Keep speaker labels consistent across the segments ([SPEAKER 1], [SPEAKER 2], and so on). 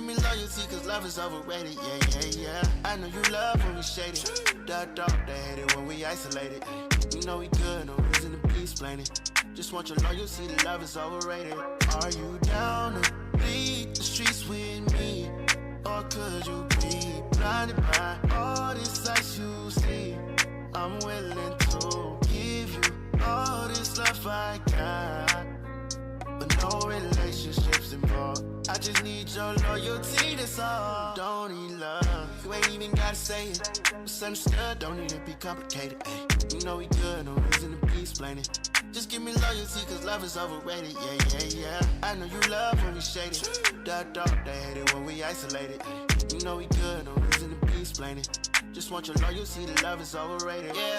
[SPEAKER 1] give me loyalty, cause love is overrated, yeah. I know you love when we shaded. That dog, they hate it when we isolated. You know we good, no reason to be explaining. Just want your loyalty, the love is overrated. Are you down to bleed the streets with me? Or could you be blinded by all this ice you see? I'm willing to give you all this love I got, but no relationships involved. I just need your loyalty, that's all. Don't need love, you ain't even gotta say it. Misunderstood, don't need to be complicated. Ay, you know we good, no reason to be explaining. Just give me loyalty, cause love is overrated, yeah. I know you love when we shaded. That dog, they hate it when we isolated. Ay, you know we good, no reason to be explaining. Just want your loyalty, the love is overrated, yeah.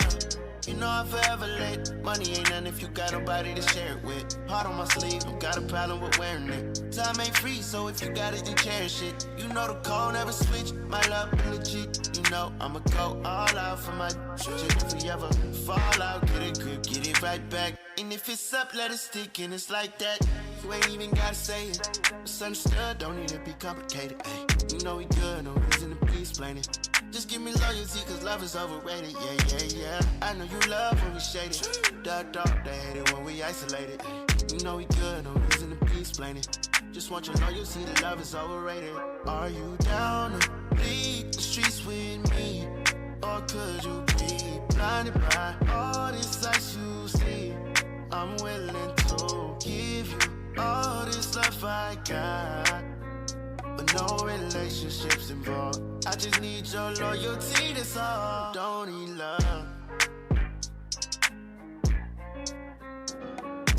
[SPEAKER 1] You know I'm forever late. Money ain't nothing if you got nobody to share it with. Heart on my sleeve, don't got a problem with wearing it. Time ain't free, so if you got it, then cherish it. You know the code never switch, my love legit. You know I'ma go all out for my shit. If we ever fall out, get it grip, get it right back. And if it's up, let it stick, and it's like that. You ain't even gotta say it. Misunderstood, don't need to be complicated. Ay, you know we good, no reason to be explaining. Just give me loyalty, cause love is overrated, yeah. I know you love when we shaded. That dog, they hate it when we isolated. You know we good, no reason to be explaining. Just want your loyalty, the love is overrated. Are you down to bleed the streets with me? Or could you be blinded by all this ice you see? I'm willing to give you all this love I got, but no relationships involved. I just need your loyalty, that's all. Don't need love.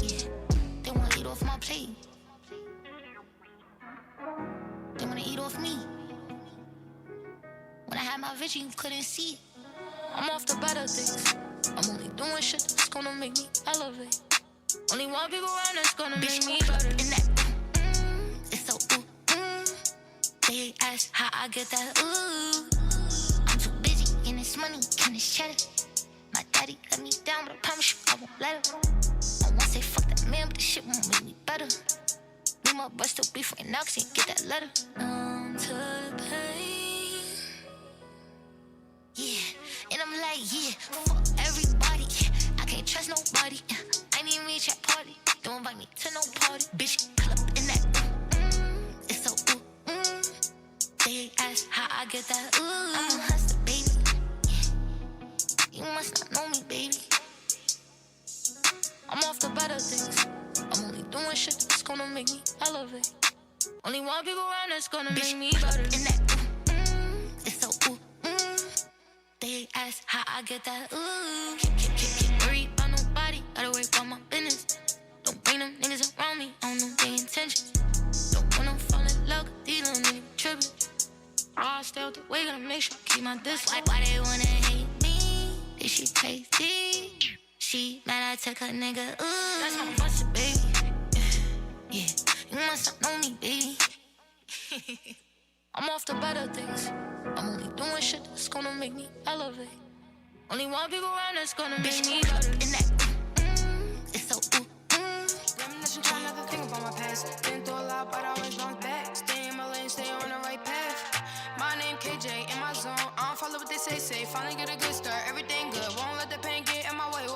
[SPEAKER 2] Yeah, they wanna eat off my plate. They wanna eat off me. When I had my vision, you couldn't see it. I'm off the better things. I'm only doing shit that's gonna make me elevate. Only one people around that's gonna make me better. In that, it's so They ask how I get that, I'm too busy in this money, in this cheddar. My daddy let me down, but I promise you I won't let him. I won't say fuck that man, but this shit won't make me better. Me my bruh still be friend now, cause he ain't get that letter. To the pain. Yeah, and I'm like, yeah, fuck everybody. I can't trust nobody. I ain't even reach that party. Don't invite me to no party. Bitch, pull up in that, it's so They ask how I get that, I'm a hustler, baby. You must not know me, baby. I'm off the better things. I'm only doing shit that's gonna make me elevate. Only one people around that's gonna make me better. In that, it's so They ask how I get that, Can't worry about nobody, gotta worry about my business. Don't bring them niggas around me, I don't know their intentions. Don't wanna fall in love, these little niggas trippin'. I stay out the way, gotta make sure I keep my distance. Why they wanna hate me? Is she crazy? She mad I took her nigga, that's my busted, baby. Yeah, you must not know me, baby. I'm off the better things. I'm only doing shit that's gonna make me elevate. Only one people around that's gonna make me better. In that, it's so
[SPEAKER 3] Reminiscing, trying not to think about my past. Been through a lot, but I always bounce back. Stay in my lane, stay on the right path. My name KJ, in my zone. I don't follow what they say. Finally get a good start, everything good. Won't let the pain get in my way.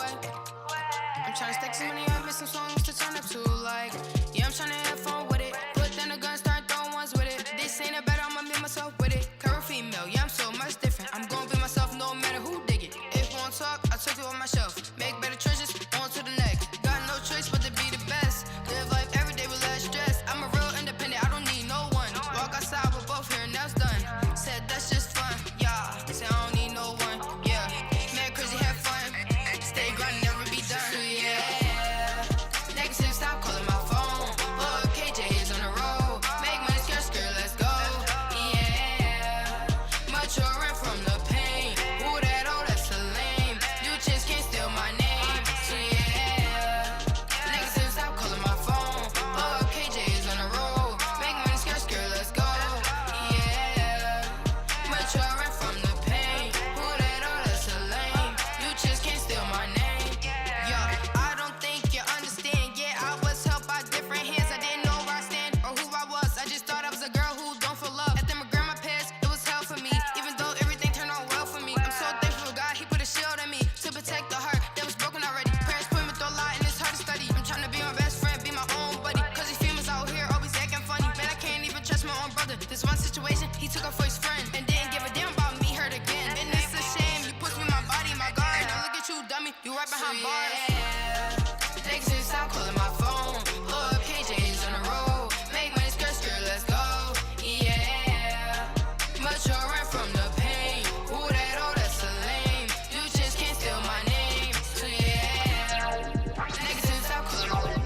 [SPEAKER 3] I'm trying to stack some money up, make some songs to turn up to. Like, yeah, I'm trying to have fun with it. Put down the gun, start throwing ones with it. This ain't a battle, I'ma be myself with it. Curve female, yeah, I'm so much different. I'm gonna be myself no matter who dig it. If you won't talk, I'll took it on my shelf. Make better choices, on to the next. Got no choice but to be the best. Live life every day with less stress. I'm a real independent, I don't need no one. Walk outside with both here and that's done. Said that's just fun, yeah. Say I don't need no one, yeah. Man, crazy, have fun. Stay grind, never be done, yeah. Niggas stop calling my phone. Look, KJ my own brother. This one situation, he took her for his friend and didn't give a damn about me, hurt again. And it's a shame, you pushed me, my body, my guard. Now look at you, dummy, you right behind bars. Niggas just stop calling my phone. Blow up KJ's on the road. Make money, skirt, let's go. Yeah, but you're right from the pain. Ooh, that, oh, that's a lame. You just can't steal my name. So yeah, niggas just stop calling.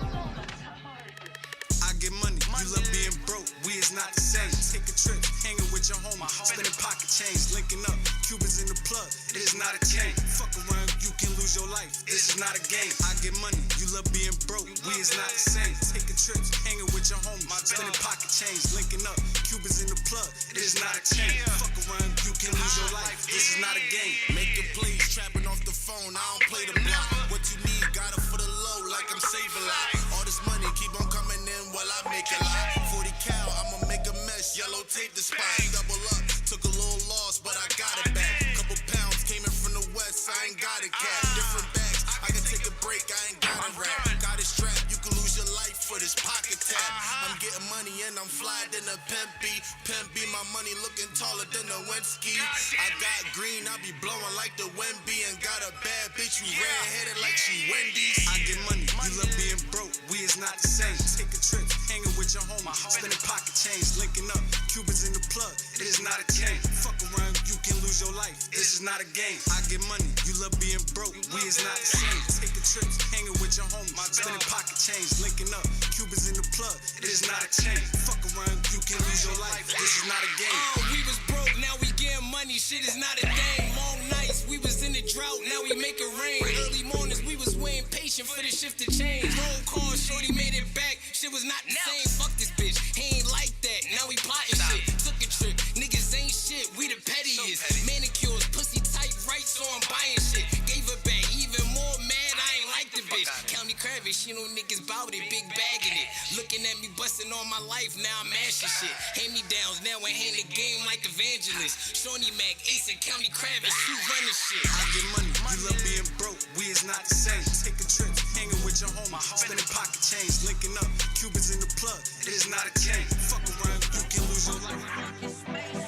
[SPEAKER 4] I get money, you love being broke. We is not the same. Take a trip, hanging with your homie, spending pocket change, linking up. Cubans in the plug, it is not a chain. Fuck around, you can lose your life. This is not a game. I get money, you love being broke. We is not the same. Take a trip, hanging with your homie, spending pocket change, linking up. Cubans in the plug, it is not a chain. Fuck around, you can lose your life. This is not a game.
[SPEAKER 5] Make the plays, trapping off the phone. I don't play the block. What you need, got it for the low, like I'm saving life. All this money keep on coming in while I make a lot. 40 cal, I'ma make a mess. Yellow tape the spot. Double up, took a little loss, but I got it back. Couple pounds came in from the west, I ain't got it cash. Different bags, I can take a break, I ain't got it rap. Got it strapped, you can lose your life for this pocket tap. I'm getting money and I'm flying than a pimpy. Pimpy, my money looking taller than a Winsky. I got green, I be blowing like the Wemby. And got a bad bitch who red-headed like she Wendy's.
[SPEAKER 4] I get money, you love being broke. We is not the same. Take a trip, hanging with your homie, spending pocket change, linking up. Cubans in the plug, it is not a chain. Fuck around, you can lose your life. This is not a game. I get money, you love being broke. We is not the same. Take a trip, hanging with your homie, spending pocket change, linking up. Cubans in the plug, it is not a chain. Fuck around, you can lose your life. This is not a game.
[SPEAKER 6] We was broke, now we getting money. Shit is not a thing. Long nights, we was in the drought, now we make it rain. Early mornings, we was waiting patient for the shift to change. Roll call, shorty made it back. Shit was not the same. Fuck this bitch, he ain't like that. Now we plotting shit. Took a trip, niggas ain't shit. We the pettiest. Manicures, pussy tight, right? So I'm buying shit. Gave her back, even more mad. I ain't like the bitch. County Kravitz, she know niggas bout it, big bagging it. Looking at me busting all my life, now I'm mashing shit. Hand me downs, now I hand the game like evangelist. Shawnee Mac, Ace and County Kravitz, you running shit.
[SPEAKER 4] I get money, you love being broke. We is not the same. Take a trip, hanging with your homie, spending pocket change, linking up. Cubans in the plug, it is not a chain. Fuck around, you can lose your life.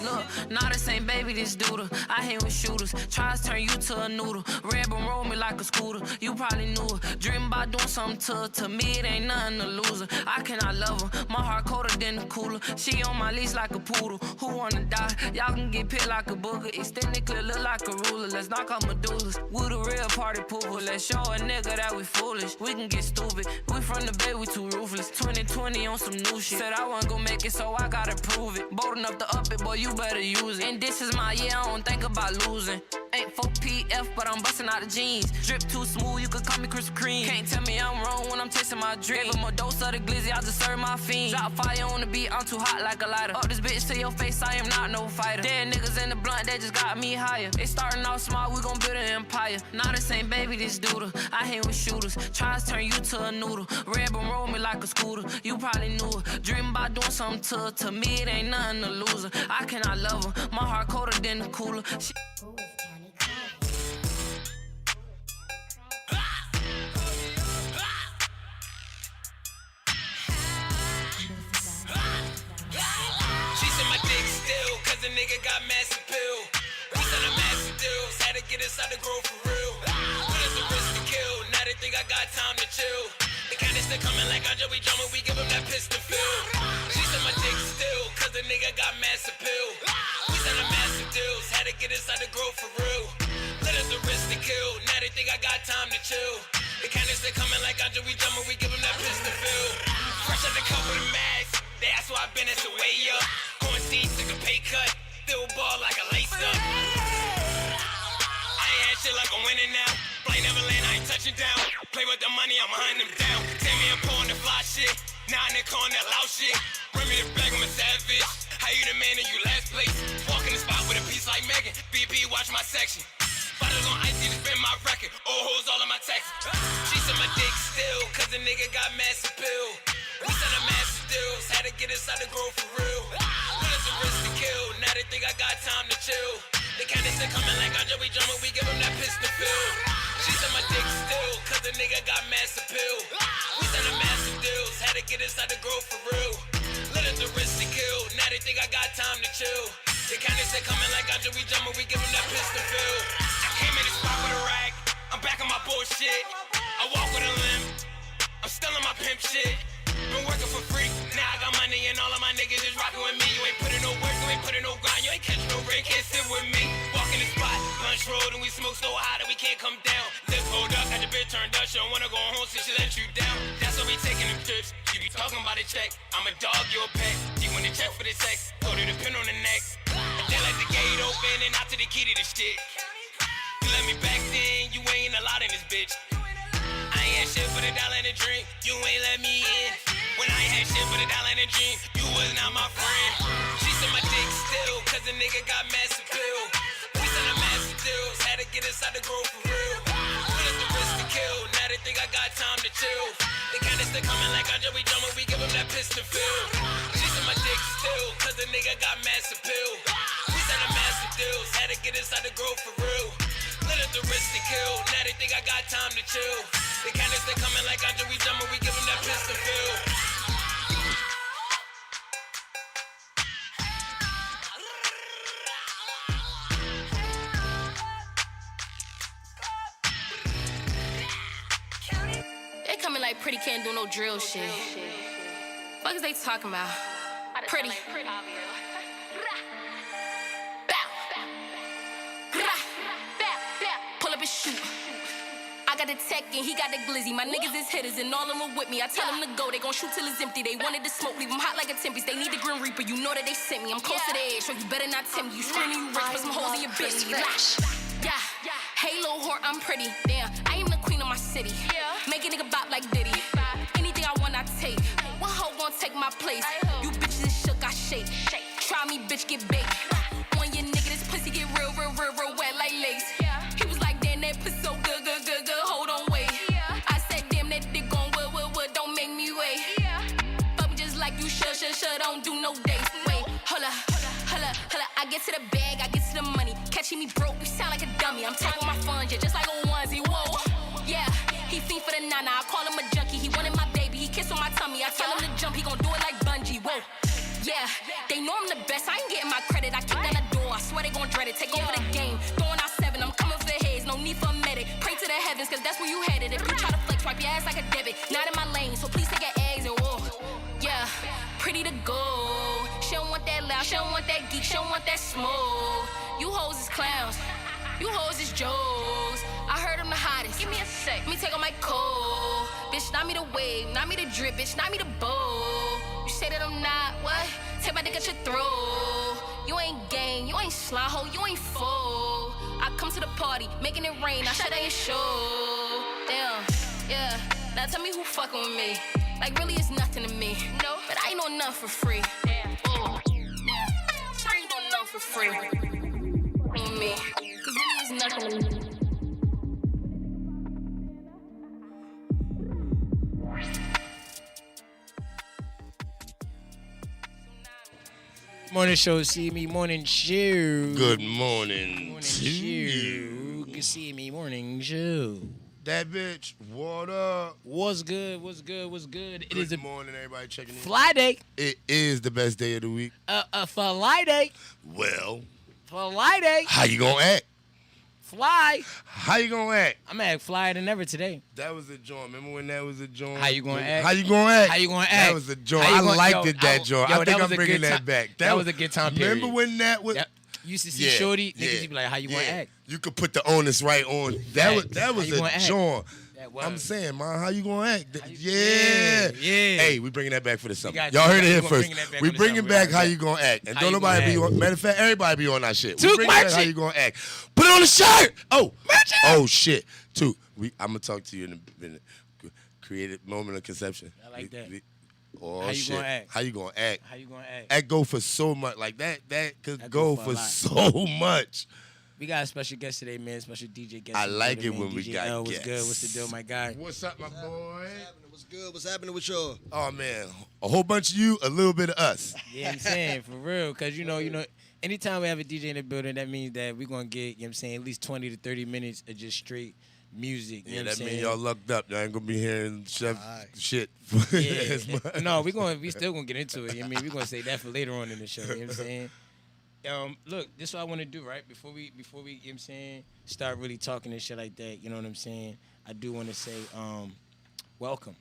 [SPEAKER 7] Look, nah, this ain't baby, this doodle. I hang with shooters, tries turn you to a noodle. Red bone roll me like a scooter, you probably knew it. Dream about doing something to her, to me it ain't nothing to lose her. I cannot love her, my heart colder than the cooler. She on my leash like a poodle, who wanna die? Y'all can get picked like a booger, extended clip look like a ruler. Let's knock out medullas, we the real party pooper. Let's show a nigga that we foolish, we can get stupid. We from the bay, we too ruthless. 2020 on some new shit, said I wasn't gon' make it, so I gotta prove it. Bold enough to up it, boy, you better use it. And this is my year, I don't think about losing. Ain't 4PF, but I'm busting out the jeans. Drip too smooth, you could call me Krispy Kreme. Can't tell me I'm wrong when I'm chasing my dream. Gave him a dose of the glizzy, I just serve my fiend. Drop fire on the beat, I'm too hot like a lighter. Up this bitch to your face, I am not no fighter. Dead niggas in the blunt, they just got me higher. They starting off small, we gon' build an empire. Nah, this ain't baby, this doodle. I hang with shooters, tries turn you to a noodle. Red bone roll me like a scooter, you probably knew it. Dream about doing something to her, to me it ain't nothing to lose her. I cannot love her, my heart colder than the cooler. She
[SPEAKER 6] said my dick still, cause the nigga got massive pill. We sell a massive deals, had to get inside the grove for real. But it's a risk to kill, now they think I got time to chill. The kind of still coming like Andre, we drumming, we give him that pistol feel. She said my dick still, cause the nigga got massive pill. We sell a massive deals, had to get inside the grove for real. Let us a risk to kill, now they think I got time to chill. The kind of still coming like Andre, we drumming, we give him that pistol feel. Fresh out the cup with a mask, they ask why I been, it's a way up. Going seeds, took a pay cut, still ball like a lace up. I ain't had shit like I'm winning now. Play Neverland, I ain't touching down. Play with the money, I'm hunting them down. Take me and pull on the fly shit. Now in the corner, that loud shit. Bring me the bag, I'm a savage. How you the man and you last place? Walk in the spot with a piece like Megan. BP, watch my section. Bottles on ice, need to spin my record. Old hoes all in my text. She said my dick still, cause the nigga got massive pill. We sell a massive deals, had to get inside the grove for real. But it's a risk to kill, now they think I got time to chill. They kinda still coming like Andre, we drumming, we give him that pistol feel. She said my dick still, cause the nigga got massive pill. We sell a massive deals, had to get inside the grove for real. Let us a risk to kill, now they I got time to chill. The kind that coming like Andre, we jumpin', we give 'em that pistol feel. I came in the spot with a rag, I'm back on my bullshit. I walk with a limb, I'm still on my pimp shit. Been working for free, now I got money and all of my niggas is rockin' with me. You ain't putting no work, you ain't putting no grind, you ain't catching no rain, can't sit with me. Walk in the spot, lunch road, and we smoke so high that we can't come down. Live hold up, got your bitch turned up, she don't wanna go home since she let you down. That's why we taking them trips, you be talking about a check. I'm a dog, you a pet, you want to check for the sex, go to the pin on the neck. They let the gate open and out to the key to the shit. You let me back then, you ain't allowed in this bitch. I ain't had shit for the dollar and a drink, you ain't let me in. When I ain't had shit for the dollar and a dream, you was not my friend. She said my dick still, cause the nigga got massive pill. We sent a massive deals, had to get inside the grove for real. We let the risk to kill, now they think I got time to chill. The kind that still coming like Andre, we jumpin', we give 'em that pistol feel. She said my dick still, cause the nigga got massive pill. We sent a massive deals, had to get inside the grove for real. Let the risk to kill, now they think I got time to chill. The kind that still coming like Andre, we jumpin', we give 'em that pistol feel.
[SPEAKER 3] They coming like pretty can't do no drill shit. Fuck is they talking about? Pretty. Pull up and shoot. I got the tech and he got the glizzy. My niggas is hitters and all of them with me. I tell them to go, they gon' shoot till it's empty. They wanted to smoke, leave them hot like a Tempest. They need the Grim Reaper, you know that they sent me. I'm close to the edge, so you better not tempt me. You screaming you rich, put some holes in your bitch. Yeah, Halo whore, I'm pretty. Damn, I am the queen of my city. Make a nigga bop like Diddy. Anything I want, I take. What hoe gon' take my place? You bitches is shook, I shake. Try me, bitch, get baked. On your nigga, this pussy get real wet like lace. He was like, damn, that pussy so good, hold on, wait. I said, damn, that dick gon' wood, don't make me wait. Fuck me just like you should, don't do no dates. Wait, holla, I get to the bag, I get to the money. Catching me broke, you sound like a dummy. I'm taking my funds, yeah, just like a onesie, whoa. Yeah, he fiend for the nana, I call him a junkie. He wanted my baby, he kiss on my tummy. I tell him to jump, he gon' do it like bungee, whoa. Yeah, they know I'm the best, I ain't getting my credit. I kick down the door, I swear they gon' dread it. Take over the game, throwing out 7, I'm coming for the heads. No need for a medic, pray to the heavens, cause that's where you headed. If you try to flex, wipe your ass like a debit. Not in my lane, so please take your eggs and whoa. Yeah, pretty to go. She don't want that loud, she don't want that geek, she don't want that smoke. You hoes is clowns, you hoes is jokes. I heard I'm the hottest, give me a sec. Let me take on my coat. Bitch, not me the wave, not me the drip, bitch, not me the bow. You say that I'm not, what? Take my dick at your throat. You ain't gang, you ain't slime hoe, you ain't fool. I come to the party, making it rain, I shut down your show. Damn, yeah. Now tell me who fucking with me. Like really it's nothing to me. No, but I ain't no nothing for free. Damn. I ain't no nothing for free. With me. Cause really it's nothing to me.
[SPEAKER 8] Morning show, CME Morning Show.
[SPEAKER 5] Good morning,
[SPEAKER 8] Morning
[SPEAKER 5] to you.
[SPEAKER 8] show. Good CME Morning Show.
[SPEAKER 5] That bitch, what up?
[SPEAKER 8] What's good? What's good? What's good? It is a
[SPEAKER 5] Good morning, everybody checking in.
[SPEAKER 8] fly day.
[SPEAKER 5] It is the best day of the week.
[SPEAKER 8] Fly day.
[SPEAKER 5] Well,
[SPEAKER 8] Fly day.
[SPEAKER 5] how you gonna act?
[SPEAKER 8] Fly.
[SPEAKER 5] How you gonna act?
[SPEAKER 8] I'm gonna act flyer than ever today.
[SPEAKER 5] That was a joint. Remember when that was a joint?
[SPEAKER 8] How you gonna act?
[SPEAKER 5] How you gonna act?
[SPEAKER 8] How you gonna act?
[SPEAKER 5] That was a joint.
[SPEAKER 8] How
[SPEAKER 5] I
[SPEAKER 8] you gonna-
[SPEAKER 5] liked
[SPEAKER 8] yo,
[SPEAKER 5] it, that joint.
[SPEAKER 8] yo,
[SPEAKER 5] I
[SPEAKER 8] that
[SPEAKER 5] think
[SPEAKER 8] was
[SPEAKER 5] I'm
[SPEAKER 8] a
[SPEAKER 5] bringing
[SPEAKER 8] good
[SPEAKER 5] that
[SPEAKER 8] time.
[SPEAKER 5] back.
[SPEAKER 8] That was a good time period.
[SPEAKER 5] Remember when that was?
[SPEAKER 8] Yep. Used to see Shorty, niggas be like, how you gonna act?
[SPEAKER 5] You could put the onus right on. That was
[SPEAKER 8] How you gonna
[SPEAKER 5] a
[SPEAKER 8] act?
[SPEAKER 5] joint.
[SPEAKER 8] That was.
[SPEAKER 5] I'm saying, man, how you gonna act?
[SPEAKER 8] Yeah.
[SPEAKER 5] Hey, we bringing that back for the summer.
[SPEAKER 8] got
[SPEAKER 5] Y'all
[SPEAKER 8] you.
[SPEAKER 5] heard it here
[SPEAKER 8] We
[SPEAKER 5] first.
[SPEAKER 8] bringing that back
[SPEAKER 5] We
[SPEAKER 8] for the
[SPEAKER 5] bringing
[SPEAKER 8] summer.
[SPEAKER 5] back
[SPEAKER 8] We
[SPEAKER 5] how
[SPEAKER 8] got
[SPEAKER 5] you gonna act, and
[SPEAKER 8] How
[SPEAKER 5] don't
[SPEAKER 8] you
[SPEAKER 5] nobody
[SPEAKER 8] gonna
[SPEAKER 5] be
[SPEAKER 8] act?
[SPEAKER 5] on. Matter of fact, everybody be on that shit.
[SPEAKER 8] Took
[SPEAKER 5] We bringing
[SPEAKER 8] my
[SPEAKER 5] back how
[SPEAKER 8] shit.
[SPEAKER 5] you gonna act. Put it on the shirt. Oh,
[SPEAKER 8] Match it.
[SPEAKER 5] oh shit. Took. I'm gonna talk to you in a minute. Creative moment of conception.
[SPEAKER 8] I like that.
[SPEAKER 5] Oh
[SPEAKER 8] How you
[SPEAKER 5] shit.
[SPEAKER 8] gonna act?
[SPEAKER 5] How you gonna act?
[SPEAKER 8] How you gonna act?
[SPEAKER 5] That go for so much. Like that could
[SPEAKER 8] That
[SPEAKER 5] go
[SPEAKER 8] go for
[SPEAKER 5] for
[SPEAKER 8] a lot.
[SPEAKER 5] so much.
[SPEAKER 8] We got a special guest today, man. Special DJ guest.
[SPEAKER 5] I
[SPEAKER 8] in the
[SPEAKER 5] like
[SPEAKER 8] building,
[SPEAKER 5] it when
[SPEAKER 8] man.
[SPEAKER 5] we
[SPEAKER 8] DJ
[SPEAKER 5] got
[SPEAKER 8] L, what's
[SPEAKER 5] guests.
[SPEAKER 8] good? What's the deal, my guy?
[SPEAKER 5] What's up, my boy?
[SPEAKER 9] What's good? What's happening with y'all?
[SPEAKER 5] Oh man, a whole bunch of you, a little bit of us.
[SPEAKER 8] Yeah, I'm saying, for real. Because, you know, anytime we have a DJ in the building, that means that we're going to get, you know what I'm saying, at least 20 to 30 minutes of just straight music. You
[SPEAKER 10] Yeah,
[SPEAKER 8] know what
[SPEAKER 10] that
[SPEAKER 8] I'm
[SPEAKER 10] mean
[SPEAKER 8] saying?
[SPEAKER 10] y'all lucked up. Y'all ain't gonna be hearing Chef shit. as much.
[SPEAKER 8] Yeah. No, we still gonna get into it. I mean, we're gonna say that for later on in the show. You know what I'm saying? Look, this is what I want to do, right? Before we, you know what I'm saying, start really talking and shit like that, you know what I'm saying? I do want to say, welcome,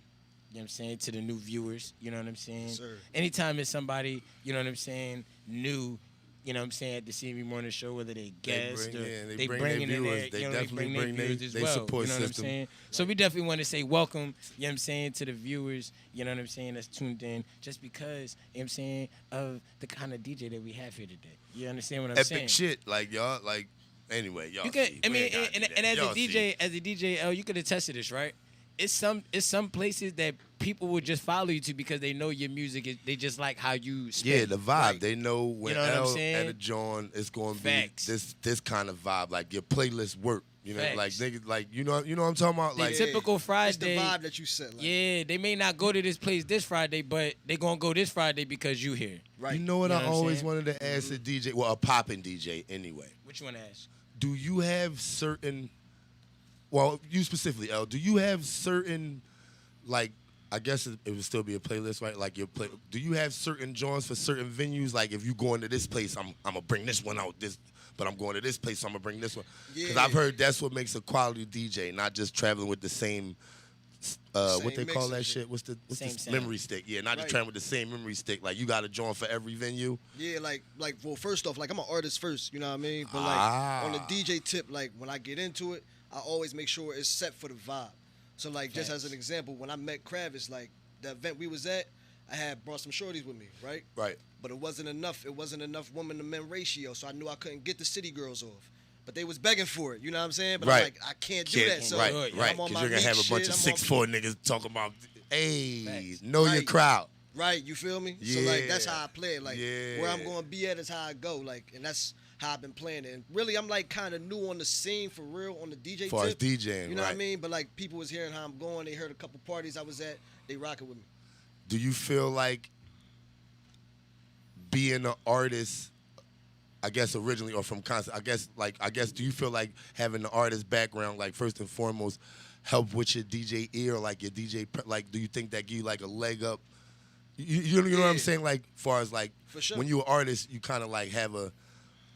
[SPEAKER 8] you know what I'm saying, to the new viewers, you know what I'm saying?
[SPEAKER 9] Yes, sir.
[SPEAKER 8] Anytime it's somebody, you know what I'm saying, new, you know what I'm saying, at the CME Morning Show, whether they guest or
[SPEAKER 10] they bring
[SPEAKER 8] bring in
[SPEAKER 10] their
[SPEAKER 8] their,
[SPEAKER 10] viewers. They
[SPEAKER 8] you know, they
[SPEAKER 10] definitely
[SPEAKER 8] bring their
[SPEAKER 10] bring
[SPEAKER 8] viewers as
[SPEAKER 10] their
[SPEAKER 8] well,
[SPEAKER 10] support
[SPEAKER 8] you know what I'm
[SPEAKER 10] system.
[SPEAKER 8] saying? So we definitely want to say welcome, you know what I'm saying, to the viewers, you know what I'm saying, that's tuned in, just because, you know what I'm saying, of the kind of DJ that we have here today. You understand what I'm saying?
[SPEAKER 10] Epic shit, like y'all, like anyway, y'all.
[SPEAKER 8] You could,
[SPEAKER 10] see.
[SPEAKER 8] I
[SPEAKER 10] We
[SPEAKER 8] mean,
[SPEAKER 10] ain't gotta do that.
[SPEAKER 8] and as
[SPEAKER 10] Y'all
[SPEAKER 8] a
[SPEAKER 10] see.
[SPEAKER 8] DJ, you could attest to this, right? It's some places that people will just follow you to because they know your music. They just like how you spin.
[SPEAKER 10] Yeah, the vibe.
[SPEAKER 8] Right.
[SPEAKER 10] They know when
[SPEAKER 8] You know what I'm
[SPEAKER 10] L
[SPEAKER 8] saying?
[SPEAKER 10] at a John, it's going to be
[SPEAKER 8] Facts.
[SPEAKER 10] this kind of vibe. Like your playlist work. You know, like
[SPEAKER 8] Facts.
[SPEAKER 10] niggas, like you know what I'm talking about.
[SPEAKER 8] The
[SPEAKER 10] Like
[SPEAKER 8] typical
[SPEAKER 9] It's the
[SPEAKER 8] Friday.
[SPEAKER 9] vibe that you set. Like,
[SPEAKER 8] Yeah, they may not go to this place this Friday, but they gonna go this Friday because you here.
[SPEAKER 9] right.
[SPEAKER 10] you know what
[SPEAKER 8] You
[SPEAKER 10] I
[SPEAKER 8] know what I'm
[SPEAKER 10] always
[SPEAKER 8] saying?
[SPEAKER 10] wanted to ask a DJ, well, a popping DJ anyway.
[SPEAKER 8] Which one ask?
[SPEAKER 10] Do you have certain? Well, you specifically, L. Do you have certain, like? I guess it would still be a playlist, right? Like your play. Do you have certain joints for certain venues? Like if you going to this place, I'm gonna bring this one out. But I'm going to this place, so I'm gonna bring this one. Because
[SPEAKER 9] Yeah.
[SPEAKER 10] I've heard that's what makes a quality DJ, not just traveling with the same. What
[SPEAKER 9] Same
[SPEAKER 10] they call
[SPEAKER 9] mix
[SPEAKER 10] that
[SPEAKER 9] and
[SPEAKER 10] shit? What's the
[SPEAKER 8] Same sound.
[SPEAKER 10] memory stick? Yeah, not just
[SPEAKER 9] Right.
[SPEAKER 10] traveling with the same memory stick. Like you got a joint for every venue.
[SPEAKER 9] Yeah, well, first off, like I'm an artist first, you know what I mean? But like on the DJ tip, like when I get into it, I always make sure it's set for the vibe. So like just as an example, when I met Kravis, like the event we was at, I had brought some shorties with me, right?
[SPEAKER 10] Right.
[SPEAKER 9] But it wasn't enough. It wasn't enough woman to men ratio, so I knew I couldn't get the city girls off. But they was begging for it, you know what I'm saying? But I'm
[SPEAKER 10] Right.
[SPEAKER 9] like, I can't do that. So
[SPEAKER 10] right,
[SPEAKER 8] do it.
[SPEAKER 10] right.
[SPEAKER 9] I'm on
[SPEAKER 10] Because
[SPEAKER 9] my
[SPEAKER 10] you're gonna have a
[SPEAKER 9] meek
[SPEAKER 10] bunch
[SPEAKER 9] shit,
[SPEAKER 10] of
[SPEAKER 9] I'm
[SPEAKER 10] 6'4" niggas talking about, hey,
[SPEAKER 8] Facts.
[SPEAKER 10] know your
[SPEAKER 9] Right.
[SPEAKER 10] crowd.
[SPEAKER 9] Right, you feel me? So like that's
[SPEAKER 10] Yeah.
[SPEAKER 9] how I play it. Like
[SPEAKER 10] Yeah.
[SPEAKER 9] where I'm gonna be at is how I go. Like, and that's how I've been playing it. And really I'm like kinda new on the scene for real on the DJ
[SPEAKER 10] As far as
[SPEAKER 9] tip.
[SPEAKER 10] DJing,
[SPEAKER 9] You know what I
[SPEAKER 10] right.
[SPEAKER 9] mean? But like people was hearing how I'm going, they heard a couple parties I was at, they rocking with me.
[SPEAKER 10] Do you feel like being an artist, I guess originally or from concert, I guess do you feel like having the artist background, like first and foremost, help with your DJ ear, like your DJ, like do you think that give you like a leg up? You know what I'm
[SPEAKER 9] Yeah.
[SPEAKER 10] saying? Like far as like
[SPEAKER 9] For sure.
[SPEAKER 10] when you're an artist, you kind of like have a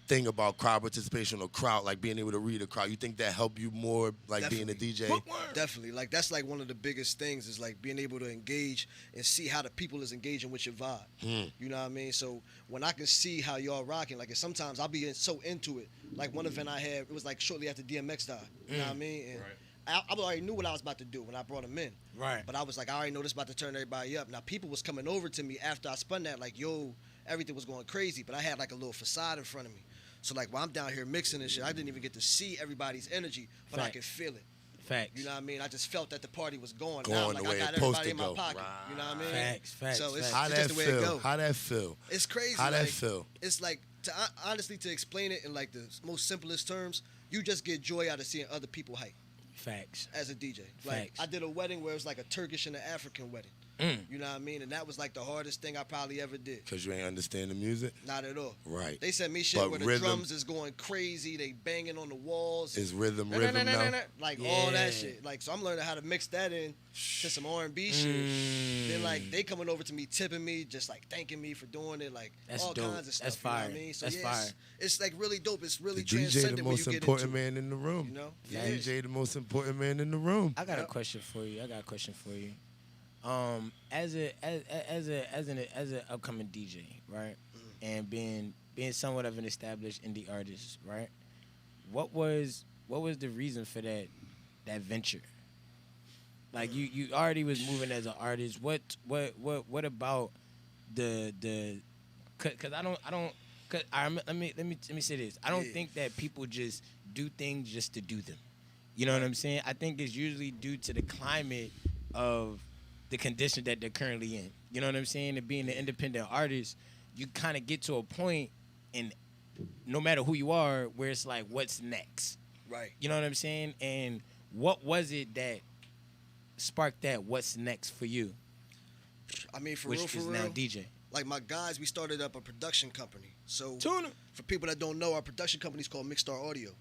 [SPEAKER 10] thing about crowd participation or crowd, like being able to read a crowd. You think that help you more, like being a DJ?
[SPEAKER 9] Definitely. Like that's like one of the biggest things is like being able to engage and see how the people is engaging with your vibe. You know what I mean? So when I can see how y'all rocking, like sometimes I'll be so into it. Like one event I had, it was like shortly after DMX died. You know what I mean? And I already knew what I was about to do when I brought him in.
[SPEAKER 8] Right.
[SPEAKER 9] But I was like, I already know this about to turn everybody up. Now people was coming over to me after I spun that, like, yo, everything was going crazy. But I had like a little facade in front of me. So like while I'm down here mixing and shit, I didn't even get to see everybody's energy, but I
[SPEAKER 8] Fact.
[SPEAKER 9] could feel it.
[SPEAKER 8] Facts.
[SPEAKER 9] You know what I mean? I just felt that the party was going.
[SPEAKER 10] Going
[SPEAKER 9] Now, like,
[SPEAKER 10] the way
[SPEAKER 9] I got
[SPEAKER 10] it's supposed
[SPEAKER 9] everybody
[SPEAKER 10] to
[SPEAKER 9] in my
[SPEAKER 10] go.
[SPEAKER 9] pocket. You know what I mean?
[SPEAKER 8] Facts.
[SPEAKER 9] So it's
[SPEAKER 10] How
[SPEAKER 9] just
[SPEAKER 10] that
[SPEAKER 9] the way it
[SPEAKER 10] feel?
[SPEAKER 9] go.
[SPEAKER 10] How that feel?
[SPEAKER 9] It's crazy.
[SPEAKER 10] How that
[SPEAKER 9] like,
[SPEAKER 10] feel?
[SPEAKER 9] It's like, honestly, to explain it in like the most simplest terms, you just get joy out of seeing other people hype
[SPEAKER 8] Facts.
[SPEAKER 9] as a DJ. Like
[SPEAKER 8] Facts.
[SPEAKER 9] I did a wedding where it was like a Turkish and an African wedding. You know what I mean? And that was like the hardest thing I probably ever did.
[SPEAKER 10] Because you ain't understand the music?
[SPEAKER 9] Not at all.
[SPEAKER 10] Right.
[SPEAKER 9] They sent me shit
[SPEAKER 10] But
[SPEAKER 9] where the
[SPEAKER 10] rhythm-
[SPEAKER 9] drums is going crazy, they banging on the walls.
[SPEAKER 10] Is rhythm now?
[SPEAKER 9] Like all
[SPEAKER 8] Yeah.
[SPEAKER 9] that shit. Like so I'm learning how to mix that in to some R&B shit. Then like they coming over to me, tipping me, just like thanking me for doing it, like
[SPEAKER 8] That's
[SPEAKER 9] all
[SPEAKER 8] dope.
[SPEAKER 9] kinds of stuff.
[SPEAKER 8] That's
[SPEAKER 9] You know what
[SPEAKER 8] fire.
[SPEAKER 9] I mean? So
[SPEAKER 8] That's
[SPEAKER 9] yeah,
[SPEAKER 8] fire.
[SPEAKER 9] It's like really dope. It's really
[SPEAKER 10] The DJ,
[SPEAKER 9] transcendent
[SPEAKER 10] the
[SPEAKER 9] when
[SPEAKER 10] most
[SPEAKER 9] you get
[SPEAKER 10] important
[SPEAKER 9] into it.
[SPEAKER 10] man in the room.
[SPEAKER 9] You know?
[SPEAKER 10] The
[SPEAKER 9] Yeah.
[SPEAKER 10] DJ, the most important man in the room.
[SPEAKER 8] I got a
[SPEAKER 9] Yep.
[SPEAKER 8] question for you. As an upcoming DJ, right? And being somewhat of an established indie artist, right? What was the reason for that venture? Like you already was moving as an artist. What about the cuz I don't cuz let me say this. I don't
[SPEAKER 9] Yeah.
[SPEAKER 8] think that people just do things just to do them. You know what I'm saying? I think it's usually due to the climate of the condition that they're currently in. You know what I'm saying? And being an independent artist, you kind of get to a point, and no matter who you are, where it's like, what's next?
[SPEAKER 9] Right.
[SPEAKER 8] You know what I'm saying? And what was it that sparked that what's next for you,
[SPEAKER 9] I mean, for
[SPEAKER 8] which
[SPEAKER 9] real, for
[SPEAKER 8] is
[SPEAKER 9] real.
[SPEAKER 8] now DJ?
[SPEAKER 9] Like my guys, we started up a production company. So
[SPEAKER 8] Tuna.
[SPEAKER 9] for people that don't know, our production company is called Mixstar Audio.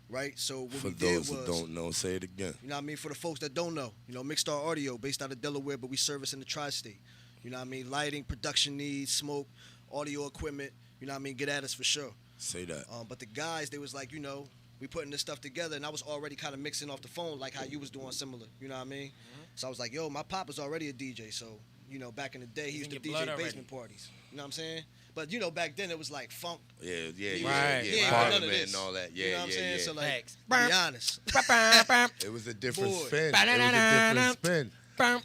[SPEAKER 9] right? So what
[SPEAKER 10] For
[SPEAKER 9] we did
[SPEAKER 10] those
[SPEAKER 9] was,
[SPEAKER 10] who don't know, say it again.
[SPEAKER 9] you know what I mean? For the folks that don't know, Mixstar Audio, based out of Delaware, but we service in the tri-state. You know what I mean? Lighting, production needs, smoke, audio equipment. You know what I mean? Get at us for sure.
[SPEAKER 10] Say that.
[SPEAKER 9] But the guys, they was like, we putting this stuff together, and I was already kind of mixing off the phone like how you was doing similar. You know what I mean?
[SPEAKER 8] Mm-hmm.
[SPEAKER 9] So I was like, yo, my pop was already a DJ, so back in the day, he used to
[SPEAKER 8] in your blood
[SPEAKER 9] DJ
[SPEAKER 8] already.
[SPEAKER 9] basement parties. You know what I'm saying? But back then it was like funk.
[SPEAKER 10] Yeah,
[SPEAKER 8] Right.
[SPEAKER 9] Yeah,
[SPEAKER 10] Parliament
[SPEAKER 9] none of this.
[SPEAKER 10] and all that. Yeah,
[SPEAKER 9] You know what I'm saying? So like,
[SPEAKER 8] Facts.
[SPEAKER 9] be honest.
[SPEAKER 10] It was a different
[SPEAKER 9] Boy.
[SPEAKER 10] spin. It was a different spin.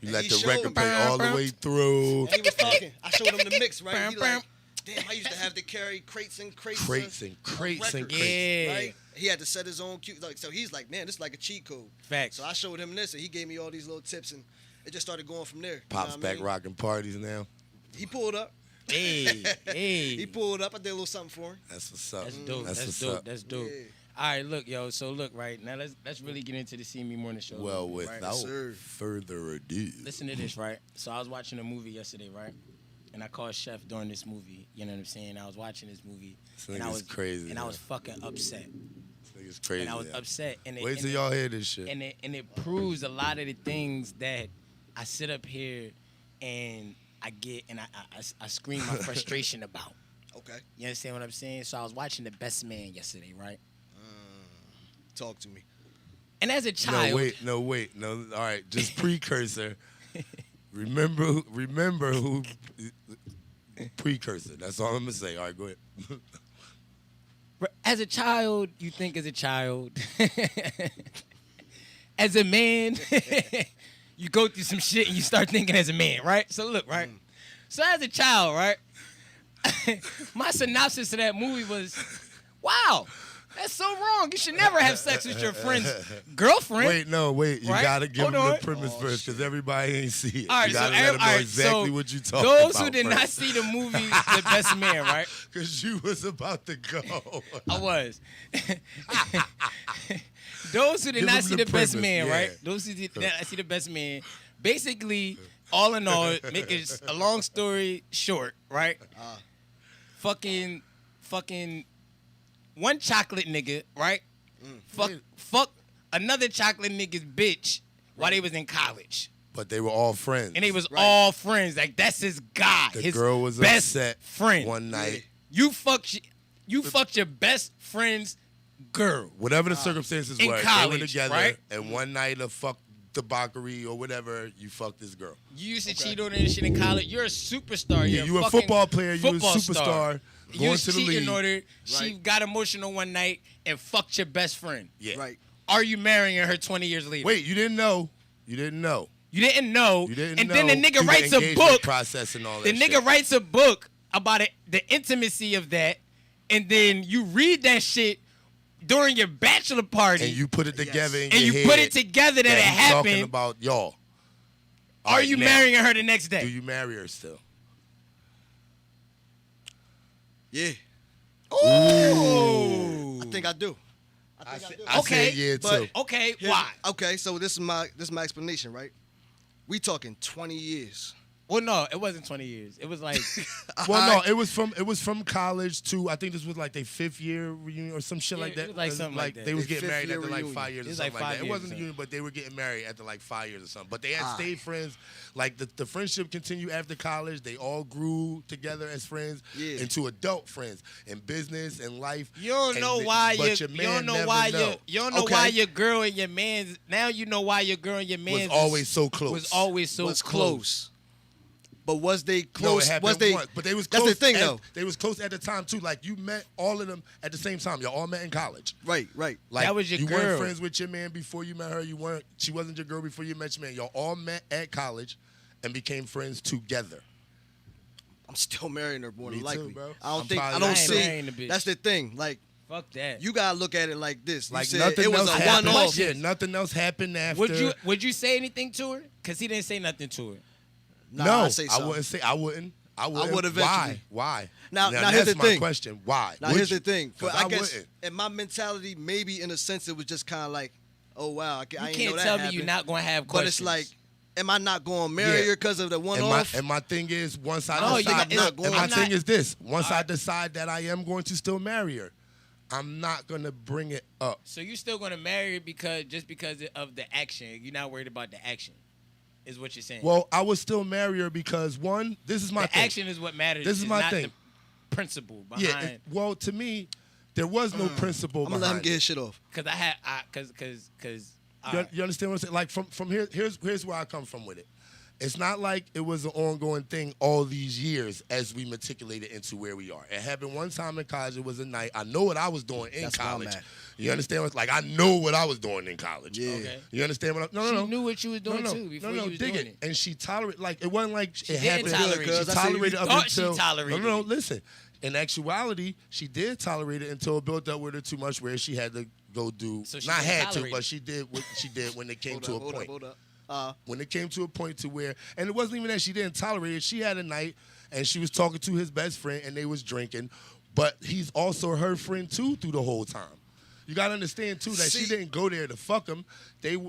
[SPEAKER 10] You let
[SPEAKER 9] he
[SPEAKER 10] the
[SPEAKER 9] showed
[SPEAKER 10] record
[SPEAKER 9] me.
[SPEAKER 10] play all the way through.
[SPEAKER 9] And he was talking. I showed him the mix, right? He like, damn, I used to have to carry crates and crates.
[SPEAKER 10] Crates and crates and
[SPEAKER 9] records,
[SPEAKER 10] crates.
[SPEAKER 8] Yeah.
[SPEAKER 9] Right? He had to set his own cue. Like, so he's like, man, this is like a cheat code.
[SPEAKER 8] Facts.
[SPEAKER 9] So I showed him this, and he gave me all these little tips, and it just started going from there. You
[SPEAKER 10] Pops
[SPEAKER 9] know what
[SPEAKER 10] back
[SPEAKER 9] I mean?
[SPEAKER 10] rocking parties now.
[SPEAKER 9] He pulled up.
[SPEAKER 8] Hey.
[SPEAKER 9] He pulled up. I did a little something for him.
[SPEAKER 10] That's what's up.
[SPEAKER 8] That's dope. That's
[SPEAKER 10] what's
[SPEAKER 8] dope.
[SPEAKER 10] up.
[SPEAKER 8] That's dope.
[SPEAKER 9] Yeah.
[SPEAKER 8] All right, look, yo. So look, right now, let's really get into the CME Morning Show.
[SPEAKER 10] Well,
[SPEAKER 8] right?
[SPEAKER 10] without
[SPEAKER 9] sir.
[SPEAKER 10] further ado,
[SPEAKER 8] Listen to this, right? So I was watching a movie yesterday, right? And I called Chef during this movie. You know what I'm saying? I was watching this movie.
[SPEAKER 10] This
[SPEAKER 8] and I
[SPEAKER 10] nigga's
[SPEAKER 8] was
[SPEAKER 10] crazy,
[SPEAKER 8] And I
[SPEAKER 10] man.
[SPEAKER 8] was fucking upset.
[SPEAKER 10] it's crazy.
[SPEAKER 8] And I was
[SPEAKER 10] yeah.
[SPEAKER 8] upset. And
[SPEAKER 10] Wait till y'all hear this shit.
[SPEAKER 8] And it proves a lot of the things that I sit up here and I get and I scream my frustration about.
[SPEAKER 9] Okay.
[SPEAKER 8] You understand what I'm saying? So I was watching The Best Man yesterday, right?
[SPEAKER 9] Talk to me.
[SPEAKER 8] And as a child,
[SPEAKER 10] No, wait. All right, just precursor. Remember who precursor. That's all I'm gonna say. All right, go ahead.
[SPEAKER 8] as a child, you think as a child. As a man, you go through some shit and you start thinking as a man, right? So look, right? So as a child, right? My synopsis of that movie was, wow, that's so wrong. You should never have sex with your friend's girlfriend.
[SPEAKER 10] Wait. You
[SPEAKER 8] Right?
[SPEAKER 10] gotta give
[SPEAKER 8] Hold
[SPEAKER 10] them
[SPEAKER 8] on.
[SPEAKER 10] the premise first, because everybody ain't see it.
[SPEAKER 8] All right,
[SPEAKER 10] you
[SPEAKER 8] so
[SPEAKER 10] gotta let them know exactly
[SPEAKER 8] so
[SPEAKER 10] what you talking
[SPEAKER 8] those
[SPEAKER 10] about.
[SPEAKER 8] who did not see the movie The Best Man, right?
[SPEAKER 10] Because you was about to go.
[SPEAKER 8] I was. Those who did
[SPEAKER 10] Give
[SPEAKER 8] not
[SPEAKER 10] them
[SPEAKER 8] see
[SPEAKER 10] the
[SPEAKER 8] The Best
[SPEAKER 10] premise,
[SPEAKER 8] Man,
[SPEAKER 10] yeah.
[SPEAKER 8] right? Those who did not see The Best Man, basically, all in all, make it a long story short, right? Fucking one chocolate nigga, right? Fuck another chocolate nigga's bitch while they was in college.
[SPEAKER 10] But they were all friends.
[SPEAKER 8] And they was all friends. Like, that's his guy.
[SPEAKER 10] The
[SPEAKER 8] his
[SPEAKER 10] girl was
[SPEAKER 8] best
[SPEAKER 10] upset
[SPEAKER 8] friend.
[SPEAKER 10] one night.
[SPEAKER 8] You fucked your best friend's girl.
[SPEAKER 10] Whatever the circumstances
[SPEAKER 8] in
[SPEAKER 10] were, they
[SPEAKER 8] college,
[SPEAKER 10] were together,
[SPEAKER 8] right?
[SPEAKER 10] and one night of fuck debauchery or whatever, you fucked this girl.
[SPEAKER 8] You used to cheat on her and shit in college. You're a superstar.
[SPEAKER 10] Yeah,
[SPEAKER 8] You're
[SPEAKER 10] you a
[SPEAKER 8] fucking
[SPEAKER 10] football player. You a
[SPEAKER 8] football
[SPEAKER 10] superstar.
[SPEAKER 8] star.
[SPEAKER 10] Going
[SPEAKER 8] You was
[SPEAKER 10] to the
[SPEAKER 8] cheating
[SPEAKER 10] league.
[SPEAKER 8] on her. She got emotional one night and fucked your best friend.
[SPEAKER 10] Yeah.
[SPEAKER 9] Right.
[SPEAKER 8] Are you marrying her 20 years later?
[SPEAKER 10] Wait, you didn't know. You didn't know.
[SPEAKER 8] You didn't know.
[SPEAKER 10] You didn't
[SPEAKER 8] and
[SPEAKER 10] know.
[SPEAKER 8] then the nigga
[SPEAKER 10] through
[SPEAKER 8] writes
[SPEAKER 10] the
[SPEAKER 8] a
[SPEAKER 10] engagement
[SPEAKER 8] book.
[SPEAKER 10] process and all that
[SPEAKER 8] The nigga
[SPEAKER 10] shit.
[SPEAKER 8] writes a book about it, the intimacy of that, and then you read that shit during your bachelor party.
[SPEAKER 10] And you put it together in
[SPEAKER 8] and
[SPEAKER 10] your
[SPEAKER 8] you
[SPEAKER 10] head
[SPEAKER 8] put it together that it
[SPEAKER 10] he's talking
[SPEAKER 8] happened.
[SPEAKER 10] about y'all. All
[SPEAKER 8] Are
[SPEAKER 10] right,
[SPEAKER 8] you
[SPEAKER 10] now,
[SPEAKER 8] marrying her the next
[SPEAKER 10] Do
[SPEAKER 8] day?
[SPEAKER 10] you marry her still?
[SPEAKER 9] Yeah.
[SPEAKER 8] Ooh.
[SPEAKER 9] I think I do.
[SPEAKER 10] I
[SPEAKER 9] do.
[SPEAKER 8] Okay,
[SPEAKER 10] said yeah
[SPEAKER 9] but-
[SPEAKER 10] too.
[SPEAKER 8] Okay,
[SPEAKER 9] Here's-
[SPEAKER 8] why?
[SPEAKER 9] Okay, so this is my explanation, right? We talking 20 years.
[SPEAKER 8] Well, no, it wasn't 20 years. It was like,
[SPEAKER 10] Well, no, it was from college to, I think this was like their 5th year reunion or some shit
[SPEAKER 8] Yeah,
[SPEAKER 10] like
[SPEAKER 8] it
[SPEAKER 10] that.
[SPEAKER 8] was like something like that.
[SPEAKER 10] They was
[SPEAKER 9] Their
[SPEAKER 10] getting
[SPEAKER 9] 5th
[SPEAKER 10] married
[SPEAKER 9] year
[SPEAKER 10] after like
[SPEAKER 9] reunion.
[SPEAKER 10] 5 years
[SPEAKER 8] It
[SPEAKER 10] or
[SPEAKER 8] was like
[SPEAKER 10] something like
[SPEAKER 8] 5
[SPEAKER 10] that. It
[SPEAKER 8] years
[SPEAKER 10] wasn't
[SPEAKER 8] or
[SPEAKER 10] a reunion, but they were getting married after like 5 years or something. But they had stayed friends. Like the friendship continued after college. They all grew together as friends into adult friends in business and life.
[SPEAKER 8] you don't
[SPEAKER 10] And
[SPEAKER 8] know
[SPEAKER 10] the-
[SPEAKER 8] why
[SPEAKER 10] but
[SPEAKER 8] you
[SPEAKER 10] your
[SPEAKER 8] don't
[SPEAKER 10] man
[SPEAKER 8] know
[SPEAKER 10] never
[SPEAKER 8] why
[SPEAKER 10] know.
[SPEAKER 8] you don't know
[SPEAKER 9] Okay.
[SPEAKER 8] why your girl and your man's now you know why your girl and your man's
[SPEAKER 10] always so close.
[SPEAKER 8] Was always so
[SPEAKER 9] was
[SPEAKER 8] close.
[SPEAKER 9] close. But was they
[SPEAKER 10] No,
[SPEAKER 9] close?
[SPEAKER 10] it happened
[SPEAKER 9] was they?
[SPEAKER 10] once, but they was
[SPEAKER 9] That's
[SPEAKER 10] close.
[SPEAKER 9] the thing,
[SPEAKER 10] at,
[SPEAKER 9] though.
[SPEAKER 10] They was close at the time too. Like you met all of them at the same time. Y'all all met in college.
[SPEAKER 9] Right.
[SPEAKER 10] Like
[SPEAKER 8] That was your
[SPEAKER 10] you
[SPEAKER 8] girl.
[SPEAKER 10] weren't friends with your man before you met her. You weren't. She wasn't your girl before you met your man. Y'all all met at college, and became friends together.
[SPEAKER 9] I'm still marrying her more than
[SPEAKER 10] Me too,
[SPEAKER 9] likely.
[SPEAKER 10] bro.
[SPEAKER 9] I don't
[SPEAKER 10] I'm
[SPEAKER 9] think. I
[SPEAKER 10] probably-
[SPEAKER 9] don't
[SPEAKER 8] I ain't
[SPEAKER 9] see.
[SPEAKER 8] marrying the bitch.
[SPEAKER 9] That's the thing. Like
[SPEAKER 8] Fuck that.
[SPEAKER 9] you gotta look at it like this.
[SPEAKER 10] Like
[SPEAKER 9] you said
[SPEAKER 10] nothing
[SPEAKER 9] it was
[SPEAKER 10] else
[SPEAKER 9] a
[SPEAKER 10] happened.
[SPEAKER 9] one-off.
[SPEAKER 10] Yeah, nothing else happened after.
[SPEAKER 8] Would you say anything to her? Cause he didn't say nothing to her.
[SPEAKER 9] Nah,
[SPEAKER 10] No,
[SPEAKER 9] I'd say so.
[SPEAKER 10] I wouldn't say. I wouldn't.
[SPEAKER 9] I would eventually.
[SPEAKER 10] Why?
[SPEAKER 9] Now
[SPEAKER 10] that's
[SPEAKER 9] here's the
[SPEAKER 10] my
[SPEAKER 9] thing.
[SPEAKER 10] question. Why?
[SPEAKER 9] Now
[SPEAKER 10] Would
[SPEAKER 9] here's
[SPEAKER 10] you?
[SPEAKER 9] the thing.
[SPEAKER 10] 'Cause
[SPEAKER 9] I guess
[SPEAKER 10] wouldn't.
[SPEAKER 9] in my mentality, maybe in a sense, it was just kind of like, oh wow, I
[SPEAKER 8] You
[SPEAKER 9] ain't know
[SPEAKER 8] can't
[SPEAKER 9] that
[SPEAKER 8] tell me
[SPEAKER 9] happened.
[SPEAKER 8] you're not gonna have
[SPEAKER 9] But
[SPEAKER 8] questions.
[SPEAKER 9] it's like, am I not going to marry
[SPEAKER 10] Yeah.
[SPEAKER 9] her because of the
[SPEAKER 10] And
[SPEAKER 9] one-off?
[SPEAKER 10] my thing is, once I
[SPEAKER 8] No,
[SPEAKER 10] decide,
[SPEAKER 8] you're not
[SPEAKER 10] and my
[SPEAKER 8] I'm
[SPEAKER 10] thing
[SPEAKER 8] not-
[SPEAKER 10] is this: once I decide that I am going to still marry her, I'm not gonna bring it up.
[SPEAKER 8] So you still gonna marry her because of the action? You're not worried about the action, is what you're saying?
[SPEAKER 10] Well, I would still marry her because one, this is my thing.
[SPEAKER 8] Action is what matters.
[SPEAKER 10] This is my
[SPEAKER 8] not
[SPEAKER 10] thing.
[SPEAKER 8] The principle behind.
[SPEAKER 10] Yeah. Well, to me, there was no principle.
[SPEAKER 9] I'm gonna let him get his shit off.
[SPEAKER 8] Because because
[SPEAKER 10] You understand what I'm saying? Like from here, here's where I come from with it. It's not like it was an ongoing thing all these years as we matriculated into where we are. It happened one time in college. It was a night. I know what I was doing in college. You understand? Like I know what I was doing in college.
[SPEAKER 9] Yeah.
[SPEAKER 8] Okay.
[SPEAKER 10] You understand what? No.
[SPEAKER 8] She knew what you was doing too before you was
[SPEAKER 10] dig
[SPEAKER 8] doing
[SPEAKER 10] it.
[SPEAKER 8] it.
[SPEAKER 10] And she tolerated. Like it wasn't like it
[SPEAKER 8] didn't
[SPEAKER 10] happened.
[SPEAKER 8] tolerate it.
[SPEAKER 10] She tolerated up
[SPEAKER 8] thought she
[SPEAKER 10] until.
[SPEAKER 8] tolerated
[SPEAKER 10] No.
[SPEAKER 8] it.
[SPEAKER 10] Listen. In actuality, she did tolerate it until it built up with her too much, where she had to go do.
[SPEAKER 8] So she
[SPEAKER 10] not
[SPEAKER 8] didn't
[SPEAKER 10] had to,
[SPEAKER 8] tolerate
[SPEAKER 10] but
[SPEAKER 8] it.
[SPEAKER 10] she did what she did when it came to a point.
[SPEAKER 9] Hold up.
[SPEAKER 10] When it came to a point to where, and it wasn't even that she didn't tolerate it. She had a night, and she was talking to his best friend, and they was drinking. But he's also her friend too through the whole time. You gotta understand too that she didn't go there to fuck him.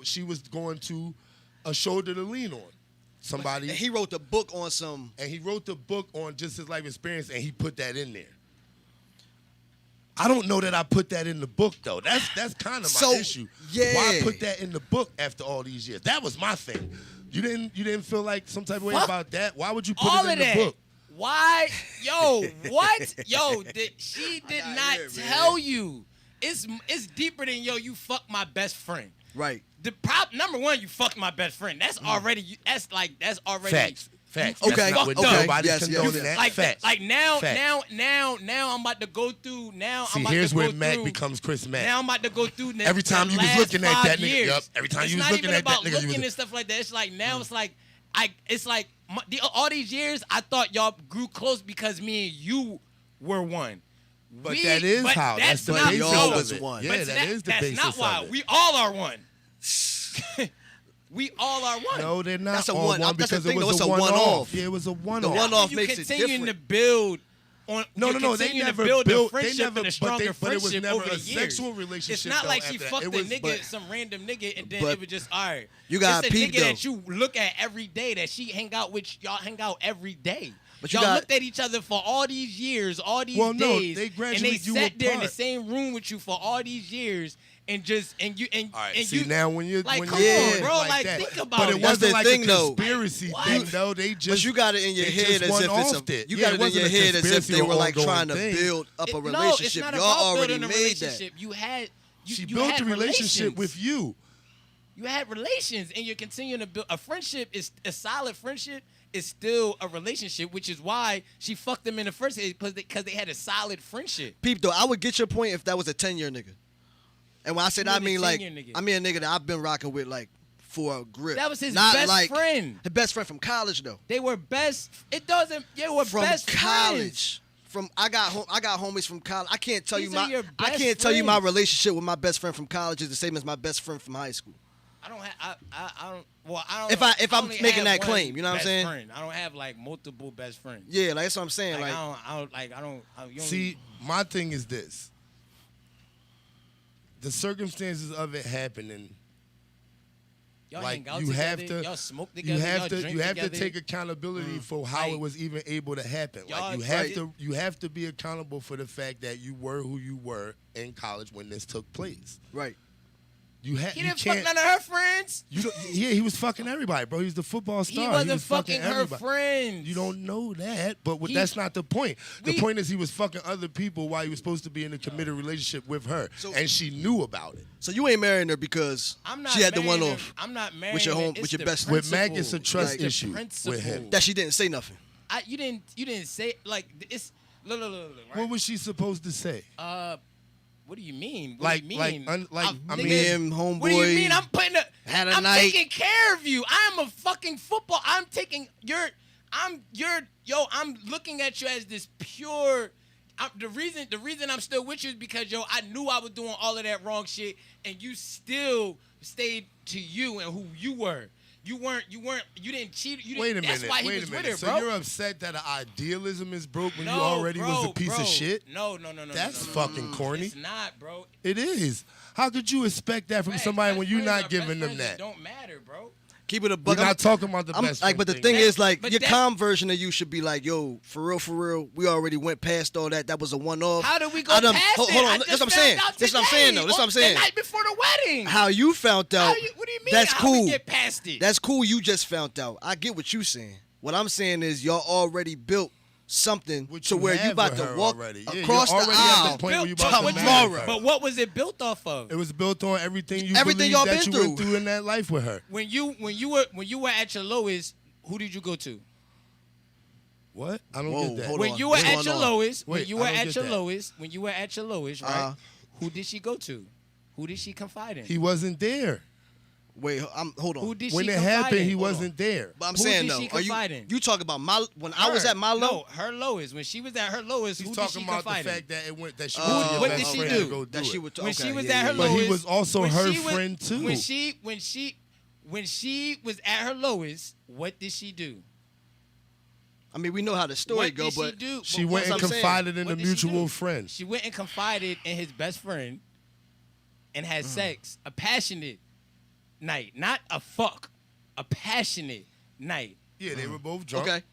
[SPEAKER 10] She was going to a shoulder to lean on. Somebody.
[SPEAKER 9] And he wrote the book on some.
[SPEAKER 10] And he wrote the book on just his life experience, and he put that in there. I don't know that I put that in the book though. That's kind of my issue.
[SPEAKER 9] Yeah.
[SPEAKER 10] Why put that in the book after all these years? That was my thing. You didn't feel like some type of way about that? Why would you put
[SPEAKER 8] all
[SPEAKER 10] it in
[SPEAKER 8] of
[SPEAKER 10] the
[SPEAKER 8] that.
[SPEAKER 10] book?
[SPEAKER 8] Why? Yo, what? Yo, she did not tell you. It's deeper than you fuck my best friend.
[SPEAKER 9] Right.
[SPEAKER 8] Number one, you fucked my best friend. That's already that's already
[SPEAKER 10] Facts.
[SPEAKER 9] Okay.
[SPEAKER 10] Nobody's
[SPEAKER 9] Yes.
[SPEAKER 10] condoning that. Facts.
[SPEAKER 8] Like now
[SPEAKER 10] Facts.
[SPEAKER 8] I'm about to go through now.
[SPEAKER 10] See,
[SPEAKER 8] I'm about
[SPEAKER 10] here's
[SPEAKER 8] to go
[SPEAKER 10] where Mac
[SPEAKER 8] through,
[SPEAKER 10] becomes Chris Mac.
[SPEAKER 8] Now I'm about to go through
[SPEAKER 10] Every time you was looking at that nigga,
[SPEAKER 8] years.
[SPEAKER 10] yup. Every time you was
[SPEAKER 8] It's
[SPEAKER 10] looking
[SPEAKER 8] not
[SPEAKER 10] at that
[SPEAKER 8] even
[SPEAKER 10] nigga,
[SPEAKER 8] about looking and stuff like that. It's like now it's like all these years I thought y'all grew close because me and you were one.
[SPEAKER 10] But that is how. That's the
[SPEAKER 8] not
[SPEAKER 10] basis
[SPEAKER 9] y'all
[SPEAKER 10] of
[SPEAKER 9] was
[SPEAKER 10] it.
[SPEAKER 9] one.
[SPEAKER 10] Yeah,
[SPEAKER 8] But
[SPEAKER 10] that is the basis
[SPEAKER 8] That's not why.
[SPEAKER 10] of it.
[SPEAKER 8] We all are one. We all are one.
[SPEAKER 10] No, they're not
[SPEAKER 9] That's a
[SPEAKER 10] all
[SPEAKER 9] one.
[SPEAKER 10] one
[SPEAKER 9] That's the
[SPEAKER 10] because
[SPEAKER 9] thing,
[SPEAKER 10] it
[SPEAKER 9] though.
[SPEAKER 10] was
[SPEAKER 9] It's
[SPEAKER 10] a
[SPEAKER 9] a
[SPEAKER 10] one-off.
[SPEAKER 9] one-off.
[SPEAKER 10] Yeah, it was a one-off.
[SPEAKER 9] The one-off
[SPEAKER 8] you
[SPEAKER 9] makes it
[SPEAKER 8] continuing
[SPEAKER 9] different.
[SPEAKER 8] to build on.
[SPEAKER 10] No,
[SPEAKER 8] you're
[SPEAKER 10] they
[SPEAKER 8] continuing
[SPEAKER 10] never
[SPEAKER 8] to build
[SPEAKER 10] built.
[SPEAKER 8] a friendship
[SPEAKER 10] They never,
[SPEAKER 8] and a stronger
[SPEAKER 10] but it was
[SPEAKER 8] friendship
[SPEAKER 10] never
[SPEAKER 8] over
[SPEAKER 10] a
[SPEAKER 8] the years.
[SPEAKER 10] sexual relationship.
[SPEAKER 8] It's not
[SPEAKER 10] though,
[SPEAKER 8] like she
[SPEAKER 10] after
[SPEAKER 8] fucked
[SPEAKER 10] that.
[SPEAKER 8] a
[SPEAKER 10] It was,
[SPEAKER 8] nigga, some random nigga, and then
[SPEAKER 9] but
[SPEAKER 8] it was just all right.
[SPEAKER 9] you gotta
[SPEAKER 8] it's a
[SPEAKER 9] peep,
[SPEAKER 8] nigga
[SPEAKER 9] though.
[SPEAKER 8] that you look at every day that she hang out with. Y'all hang out every day.
[SPEAKER 9] But you
[SPEAKER 8] y'all
[SPEAKER 9] got-
[SPEAKER 8] looked at each other for all these years, all these
[SPEAKER 10] Well, no,
[SPEAKER 8] days,
[SPEAKER 10] they
[SPEAKER 8] and
[SPEAKER 10] gradually
[SPEAKER 8] they
[SPEAKER 10] grew
[SPEAKER 8] sat there in the
[SPEAKER 10] apart.
[SPEAKER 8] same room with you for all these years, and just and you and
[SPEAKER 10] All right,
[SPEAKER 8] and
[SPEAKER 10] see
[SPEAKER 8] you
[SPEAKER 10] now when you're
[SPEAKER 8] like,
[SPEAKER 10] when
[SPEAKER 8] come
[SPEAKER 10] you're
[SPEAKER 8] on,
[SPEAKER 10] doing
[SPEAKER 8] bro,
[SPEAKER 10] it
[SPEAKER 8] like
[SPEAKER 10] that.
[SPEAKER 8] think about
[SPEAKER 10] but
[SPEAKER 8] it.
[SPEAKER 10] it
[SPEAKER 9] That's
[SPEAKER 10] wasn't
[SPEAKER 9] the
[SPEAKER 10] like
[SPEAKER 9] thing,
[SPEAKER 10] a
[SPEAKER 9] though.
[SPEAKER 10] conspiracy thing though. They just
[SPEAKER 9] But you got it in your
[SPEAKER 10] it
[SPEAKER 9] head
[SPEAKER 10] just
[SPEAKER 9] as
[SPEAKER 10] one
[SPEAKER 9] if it's
[SPEAKER 10] offed it.
[SPEAKER 9] you
[SPEAKER 10] Yeah,
[SPEAKER 9] got
[SPEAKER 10] it
[SPEAKER 9] it in your
[SPEAKER 10] wasn't a
[SPEAKER 9] head as if
[SPEAKER 10] conspiracy
[SPEAKER 9] they
[SPEAKER 10] or
[SPEAKER 9] were like
[SPEAKER 10] ongoing
[SPEAKER 9] trying to
[SPEAKER 10] thing.
[SPEAKER 9] build up a
[SPEAKER 8] No, it's
[SPEAKER 9] relationship.
[SPEAKER 8] not
[SPEAKER 9] Y'all
[SPEAKER 8] about
[SPEAKER 9] already
[SPEAKER 8] building a
[SPEAKER 9] made
[SPEAKER 8] relationship.
[SPEAKER 9] that.
[SPEAKER 8] You had
[SPEAKER 10] She
[SPEAKER 8] you
[SPEAKER 10] built
[SPEAKER 8] had
[SPEAKER 10] the relationship
[SPEAKER 8] relations.
[SPEAKER 10] with you.
[SPEAKER 8] You had relations, and you're continuing to build a friendship. Is a solid friendship is still a relationship, which is why she fucked them in the first place because they had a solid friendship.
[SPEAKER 9] Peep though, I would get your point if that was a 10-year nigga. And when I say
[SPEAKER 8] You
[SPEAKER 9] that, I
[SPEAKER 8] mean a
[SPEAKER 9] mean like
[SPEAKER 8] 10-year nigga.
[SPEAKER 9] I mean a nigga that I've been rocking with like for a grip.
[SPEAKER 8] That was his
[SPEAKER 9] Not
[SPEAKER 8] best
[SPEAKER 9] like
[SPEAKER 8] friend.
[SPEAKER 9] The best friend from college though.
[SPEAKER 8] They were best. It doesn't. They were
[SPEAKER 9] From
[SPEAKER 8] best
[SPEAKER 9] college.
[SPEAKER 8] friends.
[SPEAKER 9] From I got homies from college. I can't tell
[SPEAKER 8] These
[SPEAKER 9] you
[SPEAKER 8] are your
[SPEAKER 9] I
[SPEAKER 8] best
[SPEAKER 9] can't tell you my
[SPEAKER 8] friends.
[SPEAKER 9] relationship with my best friend from college is the same as my best friend from high school.
[SPEAKER 8] I don't have. I don't. Well, I don't.
[SPEAKER 9] If
[SPEAKER 8] know.
[SPEAKER 9] if I'm
[SPEAKER 8] only
[SPEAKER 9] making
[SPEAKER 8] have
[SPEAKER 9] that
[SPEAKER 8] one
[SPEAKER 9] claim, you know what I'm
[SPEAKER 8] best
[SPEAKER 9] saying?
[SPEAKER 8] Friend. I don't have like multiple best friends.
[SPEAKER 9] Yeah, like that's what I'm saying.
[SPEAKER 8] Like,
[SPEAKER 9] Like
[SPEAKER 8] I don't. You don't
[SPEAKER 10] See, my thing is this. The circumstances of it happening,
[SPEAKER 8] y'all
[SPEAKER 10] like
[SPEAKER 8] hang out
[SPEAKER 10] you
[SPEAKER 8] together,
[SPEAKER 10] have to,
[SPEAKER 8] y'all smoke together,
[SPEAKER 10] you have
[SPEAKER 8] y'all
[SPEAKER 10] to,
[SPEAKER 8] drink
[SPEAKER 10] you have
[SPEAKER 8] together.
[SPEAKER 10] to take accountability for how
[SPEAKER 8] Like,
[SPEAKER 10] it was even able to happen.
[SPEAKER 8] y'all-
[SPEAKER 10] Like you have
[SPEAKER 9] right.
[SPEAKER 10] you have to be accountable for the fact that you were who you were in college when this took place.
[SPEAKER 9] right.
[SPEAKER 10] You
[SPEAKER 8] He
[SPEAKER 10] you
[SPEAKER 8] didn't fuck
[SPEAKER 10] can't.
[SPEAKER 8] none of her friends.
[SPEAKER 10] You don't, yeah, he was fucking everybody, bro. He was the football star.
[SPEAKER 8] He wasn't
[SPEAKER 10] was fucking
[SPEAKER 8] fucking her
[SPEAKER 10] everybody.
[SPEAKER 8] friends.
[SPEAKER 10] You don't know that, but
[SPEAKER 8] He-
[SPEAKER 10] that's not the point. The
[SPEAKER 8] We-
[SPEAKER 10] point is he was fucking other people while he was supposed to be in a committed relationship with her, and she knew about it.
[SPEAKER 9] So you ain't marrying her because
[SPEAKER 8] I'm not
[SPEAKER 9] she had the one
[SPEAKER 8] marrying
[SPEAKER 9] off
[SPEAKER 8] him. I'm not marrying
[SPEAKER 9] with your home
[SPEAKER 8] him.
[SPEAKER 9] with
[SPEAKER 8] It's
[SPEAKER 9] your
[SPEAKER 8] the
[SPEAKER 9] best
[SPEAKER 10] With Mac, it's a
[SPEAKER 8] principle.
[SPEAKER 10] trust
[SPEAKER 8] Like, the
[SPEAKER 10] issue with him.
[SPEAKER 8] principle.
[SPEAKER 9] that she didn't say nothing.
[SPEAKER 8] You didn't say like it's look, right?
[SPEAKER 10] What was she supposed to say?
[SPEAKER 8] What do you mean? What
[SPEAKER 10] Like-
[SPEAKER 8] do you
[SPEAKER 10] like,
[SPEAKER 8] mean?
[SPEAKER 10] un- like, I
[SPEAKER 8] nigga,
[SPEAKER 10] mean-
[SPEAKER 9] Him, homeboy.
[SPEAKER 8] What do you mean? I'm putting
[SPEAKER 9] had a
[SPEAKER 8] I'm
[SPEAKER 9] night.
[SPEAKER 8] taking care of you. I am a fucking football. I'm looking at you as this pure. The reason I'm still with you is because I knew I was doing all of that wrong shit, and you still stayed to you and who you were. You didn't cheat. You didn't,
[SPEAKER 10] Wait a
[SPEAKER 8] that's
[SPEAKER 10] minute.
[SPEAKER 8] why he
[SPEAKER 10] Wait
[SPEAKER 8] was
[SPEAKER 10] a
[SPEAKER 8] with
[SPEAKER 10] minute.
[SPEAKER 8] her,
[SPEAKER 10] So
[SPEAKER 8] bro.
[SPEAKER 10] you're upset that the idealism is broke when
[SPEAKER 8] No,
[SPEAKER 10] you already was a
[SPEAKER 8] bro,
[SPEAKER 10] piece
[SPEAKER 8] bro.
[SPEAKER 10] of shit?
[SPEAKER 8] No.
[SPEAKER 10] That's
[SPEAKER 8] no.
[SPEAKER 10] fucking corny.
[SPEAKER 8] It's not, bro.
[SPEAKER 10] It is. How could you expect that from
[SPEAKER 8] Facts,
[SPEAKER 10] somebody
[SPEAKER 8] best
[SPEAKER 10] when you're
[SPEAKER 8] friends
[SPEAKER 10] not
[SPEAKER 8] are
[SPEAKER 10] giving
[SPEAKER 8] best
[SPEAKER 10] them
[SPEAKER 8] friends. It
[SPEAKER 10] that?
[SPEAKER 8] don't matter, bro.
[SPEAKER 9] Keep it a
[SPEAKER 10] We're
[SPEAKER 9] buck.
[SPEAKER 10] not talking about the
[SPEAKER 9] I'm
[SPEAKER 10] best
[SPEAKER 9] like,
[SPEAKER 10] friend
[SPEAKER 9] but the
[SPEAKER 10] thing.
[SPEAKER 9] thing is, like,
[SPEAKER 8] but
[SPEAKER 9] your
[SPEAKER 8] that-
[SPEAKER 9] calm version of you should be like, yo, for real, we already went past all that. That was a one-off.
[SPEAKER 8] How did we go
[SPEAKER 9] I done-
[SPEAKER 8] past
[SPEAKER 9] hold
[SPEAKER 8] it?
[SPEAKER 9] on,
[SPEAKER 8] I
[SPEAKER 9] that's
[SPEAKER 8] just
[SPEAKER 9] what I'm saying.
[SPEAKER 8] found out
[SPEAKER 9] That's what I'm saying, though. That's what I'm
[SPEAKER 8] today,
[SPEAKER 9] saying.
[SPEAKER 8] The night before the wedding.
[SPEAKER 9] How you found out?
[SPEAKER 8] What do you mean?
[SPEAKER 9] That's
[SPEAKER 8] How we
[SPEAKER 9] cool.
[SPEAKER 8] get past it?
[SPEAKER 9] That's cool. You just found out. I get what you saying. What I'm saying is y'all already built something
[SPEAKER 10] What
[SPEAKER 9] to
[SPEAKER 10] you
[SPEAKER 9] where you
[SPEAKER 10] have
[SPEAKER 9] about
[SPEAKER 10] with
[SPEAKER 9] to
[SPEAKER 10] her
[SPEAKER 9] walk
[SPEAKER 10] already. Yeah,
[SPEAKER 9] across
[SPEAKER 10] you're
[SPEAKER 9] the
[SPEAKER 10] already at
[SPEAKER 9] aisle
[SPEAKER 10] the point where you about
[SPEAKER 8] But
[SPEAKER 10] to
[SPEAKER 8] what-
[SPEAKER 10] marry
[SPEAKER 9] tomorrow.
[SPEAKER 10] her.
[SPEAKER 8] But what was it built off of?
[SPEAKER 10] It was built on everything you
[SPEAKER 9] Everything
[SPEAKER 10] believe
[SPEAKER 9] y'all
[SPEAKER 10] that
[SPEAKER 9] been
[SPEAKER 10] you went
[SPEAKER 9] through.
[SPEAKER 10] through in that life with her.
[SPEAKER 8] When you were at your lowest, who did you go to?
[SPEAKER 10] What? I don't
[SPEAKER 9] Whoa,
[SPEAKER 10] get that.
[SPEAKER 9] hold
[SPEAKER 8] When
[SPEAKER 9] on.
[SPEAKER 8] you were
[SPEAKER 9] What's
[SPEAKER 8] at
[SPEAKER 9] going
[SPEAKER 8] your
[SPEAKER 9] on?
[SPEAKER 8] lowest,
[SPEAKER 10] Wait,
[SPEAKER 8] when you
[SPEAKER 10] I
[SPEAKER 8] were
[SPEAKER 10] don't
[SPEAKER 8] at
[SPEAKER 10] get
[SPEAKER 8] your
[SPEAKER 10] that.
[SPEAKER 8] lowest, right?
[SPEAKER 9] Uh-huh.
[SPEAKER 8] Who did she go to? Who did she confide in?
[SPEAKER 10] He wasn't there.
[SPEAKER 9] Wait, hold on.
[SPEAKER 8] Who did
[SPEAKER 10] When
[SPEAKER 8] she
[SPEAKER 10] it
[SPEAKER 8] confide
[SPEAKER 10] happened,
[SPEAKER 8] in?
[SPEAKER 10] he
[SPEAKER 8] Hold on.
[SPEAKER 10] wasn't there.
[SPEAKER 9] But I'm
[SPEAKER 8] Who
[SPEAKER 9] saying
[SPEAKER 8] did
[SPEAKER 9] though,
[SPEAKER 8] she
[SPEAKER 9] are
[SPEAKER 8] confide in?
[SPEAKER 9] you talking about when I was at my low?
[SPEAKER 8] No, her lowest. When she was at her lowest,
[SPEAKER 10] He's
[SPEAKER 8] who did
[SPEAKER 10] talking
[SPEAKER 8] she
[SPEAKER 10] about the
[SPEAKER 8] confide in?
[SPEAKER 10] fact that it went that she
[SPEAKER 9] Who-
[SPEAKER 10] went to your
[SPEAKER 8] what
[SPEAKER 10] best
[SPEAKER 8] did she
[SPEAKER 10] friend
[SPEAKER 8] do?
[SPEAKER 10] to go
[SPEAKER 9] That
[SPEAKER 10] do
[SPEAKER 9] she
[SPEAKER 10] it.
[SPEAKER 9] would.
[SPEAKER 8] When she
[SPEAKER 9] okay,
[SPEAKER 8] was
[SPEAKER 9] yeah,
[SPEAKER 8] at her
[SPEAKER 9] yeah,
[SPEAKER 10] But
[SPEAKER 9] yeah.
[SPEAKER 8] lowest,
[SPEAKER 10] he was also
[SPEAKER 8] when
[SPEAKER 10] her
[SPEAKER 8] she was-
[SPEAKER 10] friend too.
[SPEAKER 8] When she was at her lowest, what did she do?
[SPEAKER 9] I mean, we know how the story
[SPEAKER 8] What
[SPEAKER 9] go,
[SPEAKER 8] did she
[SPEAKER 9] but
[SPEAKER 8] do?
[SPEAKER 10] She
[SPEAKER 8] But
[SPEAKER 10] went and
[SPEAKER 9] I'm saying,
[SPEAKER 10] confided in
[SPEAKER 8] What
[SPEAKER 10] a
[SPEAKER 8] did she do?
[SPEAKER 10] mutual friend.
[SPEAKER 8] She went and confided in his best friend and had sex, a passionate night, not a fuck, a passionate night,
[SPEAKER 10] Yeah, they were both drunk.
[SPEAKER 9] okay,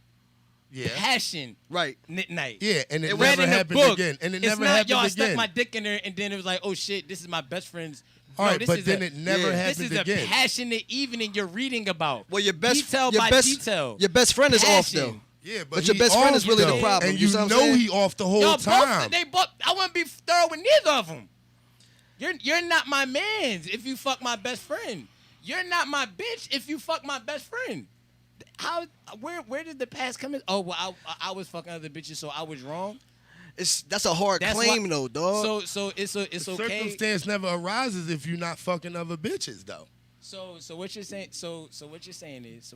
[SPEAKER 10] Yeah.
[SPEAKER 8] passion
[SPEAKER 9] right.
[SPEAKER 8] night.
[SPEAKER 10] Yeah, and it
[SPEAKER 8] Read
[SPEAKER 10] never
[SPEAKER 8] in the
[SPEAKER 10] happened
[SPEAKER 8] book.
[SPEAKER 10] again. And it
[SPEAKER 8] It's
[SPEAKER 10] never
[SPEAKER 8] not,
[SPEAKER 10] happened
[SPEAKER 8] yo, I
[SPEAKER 10] again.
[SPEAKER 8] stuck my dick in her, and then it was like, oh shit, this is my best friend's.
[SPEAKER 10] All
[SPEAKER 8] No,
[SPEAKER 10] right,
[SPEAKER 8] this
[SPEAKER 10] but
[SPEAKER 8] is
[SPEAKER 10] then
[SPEAKER 8] a-
[SPEAKER 10] it never
[SPEAKER 9] Yeah.
[SPEAKER 8] This
[SPEAKER 10] happened
[SPEAKER 8] is a
[SPEAKER 10] again.
[SPEAKER 8] passionate evening you're reading about.
[SPEAKER 9] Well, your best,
[SPEAKER 8] detail
[SPEAKER 9] your
[SPEAKER 8] by
[SPEAKER 9] best,
[SPEAKER 8] detail.
[SPEAKER 9] your best friend is off
[SPEAKER 8] Passion.
[SPEAKER 9] though.
[SPEAKER 10] Yeah,
[SPEAKER 9] But your best friend is really the problem,
[SPEAKER 10] And
[SPEAKER 9] you
[SPEAKER 10] you
[SPEAKER 9] see what I'm
[SPEAKER 10] know
[SPEAKER 9] saying?
[SPEAKER 10] he off the whole
[SPEAKER 8] Yo,
[SPEAKER 10] time.
[SPEAKER 8] both they both. I wouldn't be thorough with neither of them. You're not my man's if you fuck my best friend. You're not my bitch if you fuck my best friend. How? Where did the past come in? Oh well, I was fucking other bitches, so I was wrong.
[SPEAKER 9] That's a hard
[SPEAKER 8] That's
[SPEAKER 9] claim
[SPEAKER 8] why-
[SPEAKER 9] though, dog.
[SPEAKER 8] So it's okay.
[SPEAKER 10] Circumstance never arises if you're not fucking other bitches, though.
[SPEAKER 8] So what you're saying? So what you're saying is.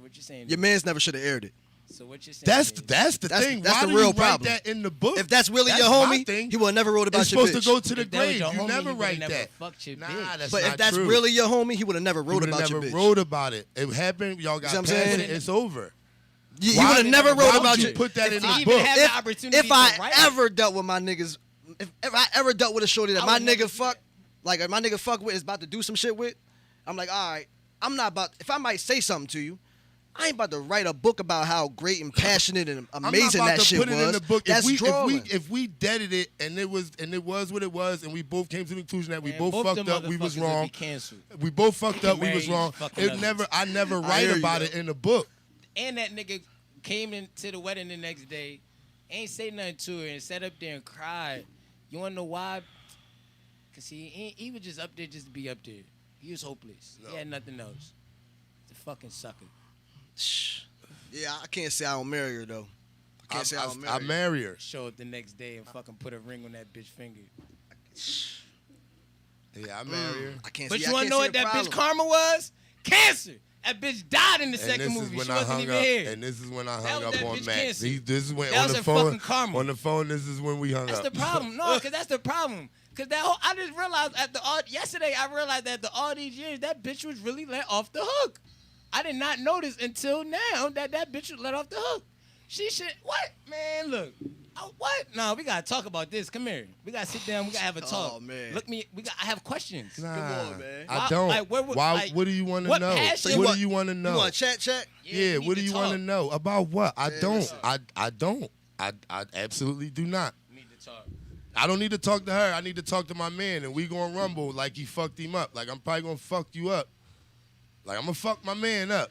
[SPEAKER 9] Your man's never should have aired it.
[SPEAKER 8] So what you're saying?
[SPEAKER 10] That's
[SPEAKER 8] is,
[SPEAKER 10] that's the
[SPEAKER 9] That's-
[SPEAKER 10] thing.
[SPEAKER 9] that's
[SPEAKER 10] Why
[SPEAKER 9] the
[SPEAKER 10] do
[SPEAKER 9] real
[SPEAKER 10] you
[SPEAKER 9] problem.
[SPEAKER 10] write that in the book?
[SPEAKER 9] If that's really
[SPEAKER 10] That's
[SPEAKER 9] your
[SPEAKER 10] my
[SPEAKER 9] homie,
[SPEAKER 10] thing.
[SPEAKER 9] he would never wrote about
[SPEAKER 10] It's
[SPEAKER 9] your
[SPEAKER 10] supposed
[SPEAKER 9] bitch.
[SPEAKER 10] to go to the
[SPEAKER 8] If that was
[SPEAKER 10] grave.
[SPEAKER 8] your
[SPEAKER 10] You
[SPEAKER 8] homie,
[SPEAKER 10] never
[SPEAKER 8] he would've
[SPEAKER 10] write
[SPEAKER 8] never
[SPEAKER 10] that.
[SPEAKER 8] fucked your
[SPEAKER 10] Nah,
[SPEAKER 8] bitch.
[SPEAKER 10] that's
[SPEAKER 9] But
[SPEAKER 10] not
[SPEAKER 9] if that's
[SPEAKER 10] true.
[SPEAKER 9] really your homie, he would have never
[SPEAKER 10] He
[SPEAKER 9] wrote
[SPEAKER 10] would've
[SPEAKER 9] about your
[SPEAKER 10] never
[SPEAKER 9] bitch.
[SPEAKER 10] wrote about it. It happened. Y'all got
[SPEAKER 9] See what
[SPEAKER 10] past
[SPEAKER 9] I'm saying?
[SPEAKER 10] it. It's over.
[SPEAKER 9] He
[SPEAKER 10] Why-
[SPEAKER 9] would have never
[SPEAKER 10] why
[SPEAKER 9] wrote
[SPEAKER 10] would
[SPEAKER 9] about
[SPEAKER 10] you
[SPEAKER 9] your.
[SPEAKER 10] put that in
[SPEAKER 8] To
[SPEAKER 10] the
[SPEAKER 8] even
[SPEAKER 10] book?
[SPEAKER 8] have the opportunity
[SPEAKER 9] If
[SPEAKER 8] to
[SPEAKER 9] I
[SPEAKER 8] write
[SPEAKER 9] ever dealt with my niggas, if I ever dealt with a shorty that
[SPEAKER 8] I
[SPEAKER 9] my
[SPEAKER 8] would never
[SPEAKER 9] nigga
[SPEAKER 8] do
[SPEAKER 9] fuck, like if my nigga fuck with is about to do some shit with, I'm like, all right, I'm not about. If I might say something to you, I ain't about to write a book about how great and passionate and
[SPEAKER 10] I'm
[SPEAKER 9] amazing
[SPEAKER 10] not about
[SPEAKER 9] that
[SPEAKER 10] to
[SPEAKER 9] shit
[SPEAKER 10] put it
[SPEAKER 9] was.
[SPEAKER 10] in the book.
[SPEAKER 9] That's drawing.
[SPEAKER 10] If we deaded it and it was what it was, and we both came to the conclusion that we
[SPEAKER 8] Man,
[SPEAKER 10] both
[SPEAKER 8] them
[SPEAKER 10] fucked up, we was
[SPEAKER 8] motherfuckers would
[SPEAKER 10] wrong.
[SPEAKER 8] be canceled.
[SPEAKER 10] We both fucked up, we
[SPEAKER 8] Married
[SPEAKER 10] was wrong.
[SPEAKER 8] fucking
[SPEAKER 10] It
[SPEAKER 8] others.
[SPEAKER 10] never. I never
[SPEAKER 9] I
[SPEAKER 10] write
[SPEAKER 9] hear you,
[SPEAKER 10] about
[SPEAKER 9] though.
[SPEAKER 10] it in the book.
[SPEAKER 8] And that nigga came into the wedding the next day, ain't say nothing to her, and sat up there and cried. You wanna know why? Cause he was just up there just to be up there. He was hopeless. He had nothing else. He's a fucking sucker.
[SPEAKER 9] Yeah, I can't say I don't marry her though. I can't say I don't marry
[SPEAKER 10] I
[SPEAKER 9] her.
[SPEAKER 10] marry her.
[SPEAKER 8] Show up the next day and fucking put a ring on that bitch finger.
[SPEAKER 10] Yeah, I marry her.
[SPEAKER 9] I can't.
[SPEAKER 8] But
[SPEAKER 9] see,
[SPEAKER 8] you
[SPEAKER 9] I
[SPEAKER 8] wanna
[SPEAKER 9] can't
[SPEAKER 8] know
[SPEAKER 9] see
[SPEAKER 8] what
[SPEAKER 9] the
[SPEAKER 8] that
[SPEAKER 9] problem.
[SPEAKER 8] bitch karma was? Cancer. That bitch died in the
[SPEAKER 10] And
[SPEAKER 8] second
[SPEAKER 10] this is
[SPEAKER 8] movie.
[SPEAKER 10] when
[SPEAKER 8] She
[SPEAKER 10] I
[SPEAKER 8] wasn't
[SPEAKER 10] hung
[SPEAKER 8] even
[SPEAKER 10] up.
[SPEAKER 8] here.
[SPEAKER 10] And this is when I
[SPEAKER 8] That
[SPEAKER 10] hung
[SPEAKER 8] was
[SPEAKER 10] up
[SPEAKER 8] that
[SPEAKER 10] on
[SPEAKER 8] bitch
[SPEAKER 10] Max.
[SPEAKER 8] cancer.
[SPEAKER 10] This is when
[SPEAKER 8] That
[SPEAKER 10] on
[SPEAKER 8] was
[SPEAKER 10] the
[SPEAKER 8] her
[SPEAKER 10] phone.
[SPEAKER 8] fucking karma.
[SPEAKER 10] On the phone, this is when we hung
[SPEAKER 8] That's
[SPEAKER 10] up.
[SPEAKER 8] the problem. No, because that's the problem. Because that whole, I just realized yesterday, I realized that after all these years, that bitch was really let off the hook. I did not notice until now that bitch was let off the hook. She should, what? Man, look. What? No, we got to talk about this. Come here. We got to sit down. We got to have a talk.
[SPEAKER 9] Oh, man.
[SPEAKER 8] Look me, I have questions.
[SPEAKER 10] Nah,
[SPEAKER 9] on, man.
[SPEAKER 10] I
[SPEAKER 8] Why-
[SPEAKER 10] don't.
[SPEAKER 8] like, where-
[SPEAKER 10] Why?
[SPEAKER 8] like,
[SPEAKER 10] what do you want to
[SPEAKER 8] what
[SPEAKER 10] know?
[SPEAKER 8] passion-
[SPEAKER 10] What do you want to know?
[SPEAKER 9] You want chat?
[SPEAKER 10] Yeah,
[SPEAKER 8] we
[SPEAKER 10] what
[SPEAKER 8] need
[SPEAKER 10] do
[SPEAKER 8] to
[SPEAKER 10] you want to
[SPEAKER 8] talk.
[SPEAKER 10] know about what? I don't.
[SPEAKER 9] listen.
[SPEAKER 10] I don't. I absolutely do not.
[SPEAKER 8] We need to talk.
[SPEAKER 10] I don't need to talk to her. I need to talk to my man, and we gonna rumble like he fucked him up. Like I'm probably gonna fuck you up. Like I'm gonna fuck my man up.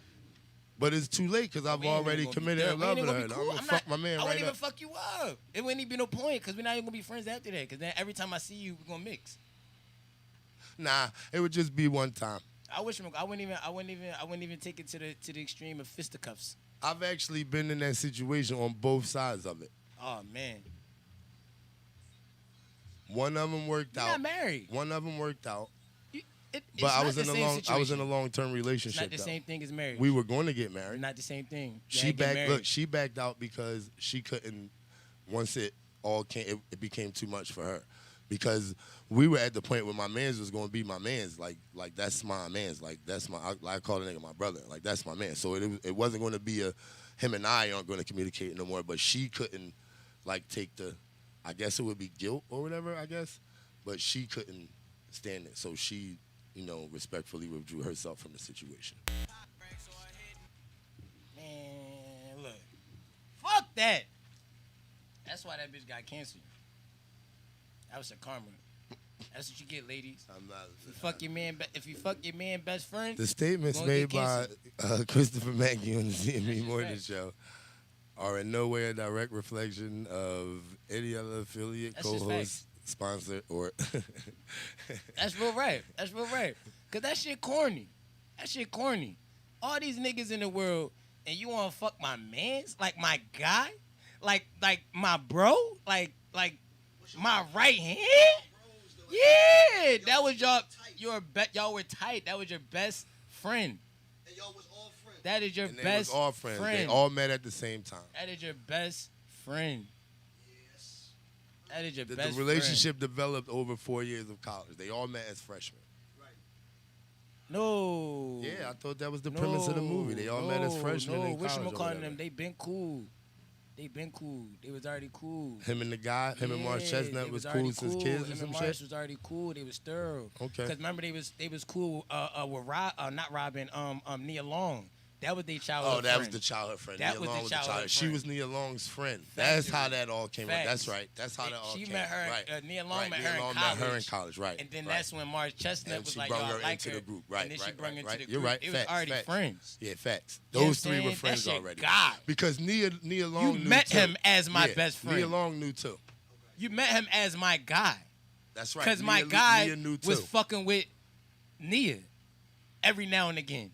[SPEAKER 10] But it's too late because I've
[SPEAKER 8] We ain't even
[SPEAKER 10] already
[SPEAKER 8] gonna be
[SPEAKER 10] committed
[SPEAKER 8] good.
[SPEAKER 10] in
[SPEAKER 8] We
[SPEAKER 10] love
[SPEAKER 8] ain't
[SPEAKER 10] with
[SPEAKER 8] even
[SPEAKER 10] her.
[SPEAKER 8] gonna
[SPEAKER 10] I'm
[SPEAKER 8] be
[SPEAKER 10] gonna
[SPEAKER 8] cool.
[SPEAKER 10] fuck my man
[SPEAKER 8] I
[SPEAKER 10] right
[SPEAKER 8] wouldn't even
[SPEAKER 10] up.
[SPEAKER 8] fuck you up. It wouldn't even be no point because we're not even gonna be friends after that. Because then every time I see you, we're gonna mix.
[SPEAKER 10] Nah, it would just be one time.
[SPEAKER 8] I wouldn't even take it to the extreme of fisticuffs.
[SPEAKER 10] I've actually been in that situation on both sides of it.
[SPEAKER 8] Oh man,
[SPEAKER 10] One of them worked
[SPEAKER 8] you're
[SPEAKER 10] out.
[SPEAKER 8] not married.
[SPEAKER 10] One of them worked out.
[SPEAKER 8] It's
[SPEAKER 10] But I
[SPEAKER 8] not
[SPEAKER 10] was
[SPEAKER 8] the
[SPEAKER 10] in a
[SPEAKER 8] same
[SPEAKER 10] long. I was in a
[SPEAKER 8] situation.
[SPEAKER 10] long-term
[SPEAKER 8] It's
[SPEAKER 10] relationship.
[SPEAKER 8] not the
[SPEAKER 10] though.
[SPEAKER 8] same thing as marriage.
[SPEAKER 10] We were going to get married.
[SPEAKER 8] Not the same thing. You
[SPEAKER 10] She
[SPEAKER 8] ain't get
[SPEAKER 10] backed.
[SPEAKER 8] married.
[SPEAKER 10] Look, she backed out because she couldn't. Once it all came, it became too much for her, because we were at the point where my man's was going to be my man's. Like that's my man's. Like that's my. I call the nigga my brother. Like that's my man. So it wasn't going to be a him and I aren't going to communicate no more. But she couldn't like take the. I guess it would be guilt or whatever. I guess, but she couldn't stand it. So she, respectfully withdrew herself from the situation.
[SPEAKER 8] that. That's why that bitch got cancer. That was a karma. That's what you get, ladies.
[SPEAKER 10] I'm not.
[SPEAKER 8] If you fuck your man best friend.
[SPEAKER 10] The statements
[SPEAKER 8] you gonna
[SPEAKER 10] made
[SPEAKER 8] get
[SPEAKER 10] by
[SPEAKER 8] cancer.
[SPEAKER 10] Christopher Mackey on the CME
[SPEAKER 8] That's
[SPEAKER 10] Morning
[SPEAKER 8] right.
[SPEAKER 10] Show are in no way a direct reflection of any other affiliate,
[SPEAKER 8] That's just
[SPEAKER 10] co-host, sponsor, or.
[SPEAKER 8] That's real right. That's real right. Cause that shit corny. That shit corny. All these niggas in the world, and you wanna fuck my mans? Like my guy? Like my bro? Like my right hand? Yeah, that was y'all were tight. That was your best friend.
[SPEAKER 9] And y'all was all friends.
[SPEAKER 8] That is your
[SPEAKER 10] And they
[SPEAKER 8] best
[SPEAKER 10] was all friends. They
[SPEAKER 8] friend.
[SPEAKER 10] all met at the same time.
[SPEAKER 8] That is your best friend.
[SPEAKER 9] Yes.
[SPEAKER 8] That is your
[SPEAKER 10] The
[SPEAKER 8] best
[SPEAKER 10] relationship developed over 4 years of college. They all met as freshmen.
[SPEAKER 9] Right.
[SPEAKER 8] friend. No.
[SPEAKER 10] Yeah, I thought that was the premise of the movie. They all met as freshmen in college. or
[SPEAKER 8] Whatchamacallit
[SPEAKER 10] whatever.
[SPEAKER 8] them, they been cool. They been cool. They was already cool.
[SPEAKER 10] Him and the guy, him and Marsh Chestnut
[SPEAKER 8] they
[SPEAKER 10] was
[SPEAKER 8] already
[SPEAKER 10] cool since kids or
[SPEAKER 8] Him
[SPEAKER 10] some
[SPEAKER 8] and
[SPEAKER 10] shit.
[SPEAKER 8] Marsh was already cool. They was thorough.
[SPEAKER 10] Okay.
[SPEAKER 8] Because remember they was cool with not Robin, Nia Long. That was their childhood
[SPEAKER 10] Oh, that was
[SPEAKER 8] friend.
[SPEAKER 10] the childhood friend.
[SPEAKER 8] That
[SPEAKER 10] Nia
[SPEAKER 8] was the
[SPEAKER 10] Long
[SPEAKER 8] childhood
[SPEAKER 10] She
[SPEAKER 8] friend.
[SPEAKER 10] was Nia Long's friend. That's how that all came up. That's
[SPEAKER 8] Facts.
[SPEAKER 10] right. That's how that all
[SPEAKER 8] She
[SPEAKER 10] came
[SPEAKER 8] met her,
[SPEAKER 10] right.
[SPEAKER 8] Nia Long
[SPEAKER 10] right.
[SPEAKER 8] met
[SPEAKER 10] Nia
[SPEAKER 8] her in
[SPEAKER 10] Long
[SPEAKER 8] college.
[SPEAKER 10] met her in college, right.
[SPEAKER 8] And then
[SPEAKER 10] right.
[SPEAKER 8] that's when Marsh Chestnut
[SPEAKER 10] And
[SPEAKER 8] was
[SPEAKER 10] she
[SPEAKER 8] like,
[SPEAKER 10] brought
[SPEAKER 8] yo, I
[SPEAKER 10] her
[SPEAKER 8] like
[SPEAKER 10] into
[SPEAKER 8] her.
[SPEAKER 10] the group. Right,
[SPEAKER 8] And then she
[SPEAKER 10] right,
[SPEAKER 8] brought
[SPEAKER 10] right,
[SPEAKER 8] into
[SPEAKER 10] right.
[SPEAKER 8] the group.
[SPEAKER 10] You're right.
[SPEAKER 8] It was
[SPEAKER 10] Facts,
[SPEAKER 8] already
[SPEAKER 10] facts.
[SPEAKER 8] friends.
[SPEAKER 10] Yeah, facts.
[SPEAKER 8] You know
[SPEAKER 10] Those
[SPEAKER 8] what I'm
[SPEAKER 10] three were
[SPEAKER 8] saying?
[SPEAKER 10] friends
[SPEAKER 8] That shit
[SPEAKER 10] already.
[SPEAKER 8] God.
[SPEAKER 10] Because Nia Long
[SPEAKER 8] You
[SPEAKER 10] knew
[SPEAKER 8] met
[SPEAKER 10] too.
[SPEAKER 8] him as my
[SPEAKER 10] Yeah,
[SPEAKER 8] best friend.
[SPEAKER 10] Nia Long knew too.
[SPEAKER 8] You met him as my guy.
[SPEAKER 10] That's right.
[SPEAKER 8] Because my
[SPEAKER 10] Nia
[SPEAKER 8] guy
[SPEAKER 10] knew too.
[SPEAKER 8] was fucking with Nia every now and again.